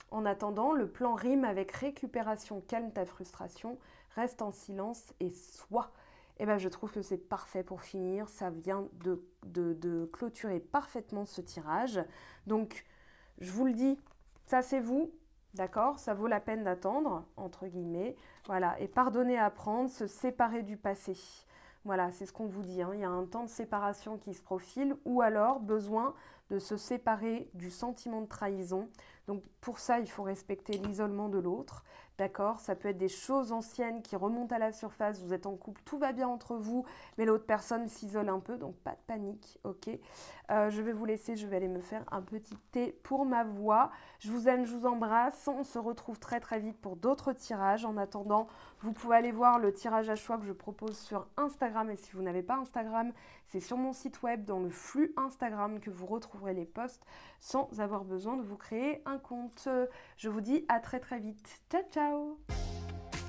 En attendant, le plan rime avec récupération. Calme ta frustration, reste en silence et sois. Eh ben, je trouve que c'est parfait pour finir. Ça vient de clôturer parfaitement ce tirage. Donc, je vous le dis, ça c'est vous, d'accord? Ça vaut la peine d'attendre, entre guillemets. Voilà, et pardonner, apprendre, se séparer du passé. Voilà, c'est ce qu'on vous dit. Hein. Il y a un temps de séparation qui se profile ou alors besoin de se séparer du sentiment de trahison. Donc pour ça, il faut respecter l'isolement de l'autre. D'accord? Ça peut être des choses anciennes qui remontent à la surface. Vous êtes en couple, tout va bien entre vous, mais l'autre personne s'isole un peu, donc pas de panique, ok? Je vais vous laisser, je vais aller me faire un petit thé pour ma voix. Je vous aime, je vous embrasse. On se retrouve très très vite pour d'autres tirages. En attendant, vous pouvez aller voir le tirage à choix que je propose sur Instagram. Et si vous n'avez pas Instagram, c'est sur mon site web, dans le flux Instagram, que vous retrouverez les posts sans avoir besoin de vous créer un compte. Je vous dis à très très vite. Ciao ciao!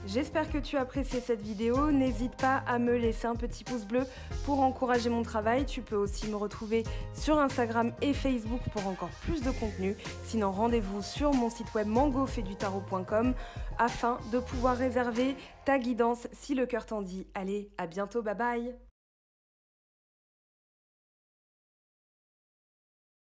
J'espère que tu as apprécié cette vidéo. N'hésite pas à me laisser un petit pouce bleu pour encourager mon travail. Tu peux aussi me retrouver sur Instagram et Facebook pour encore plus de contenu. Sinon, rendez-vous sur mon site web mangofaidutarot.com afin de pouvoir réserver ta guidance si le cœur t'en dit. Allez, à bientôt, bye bye!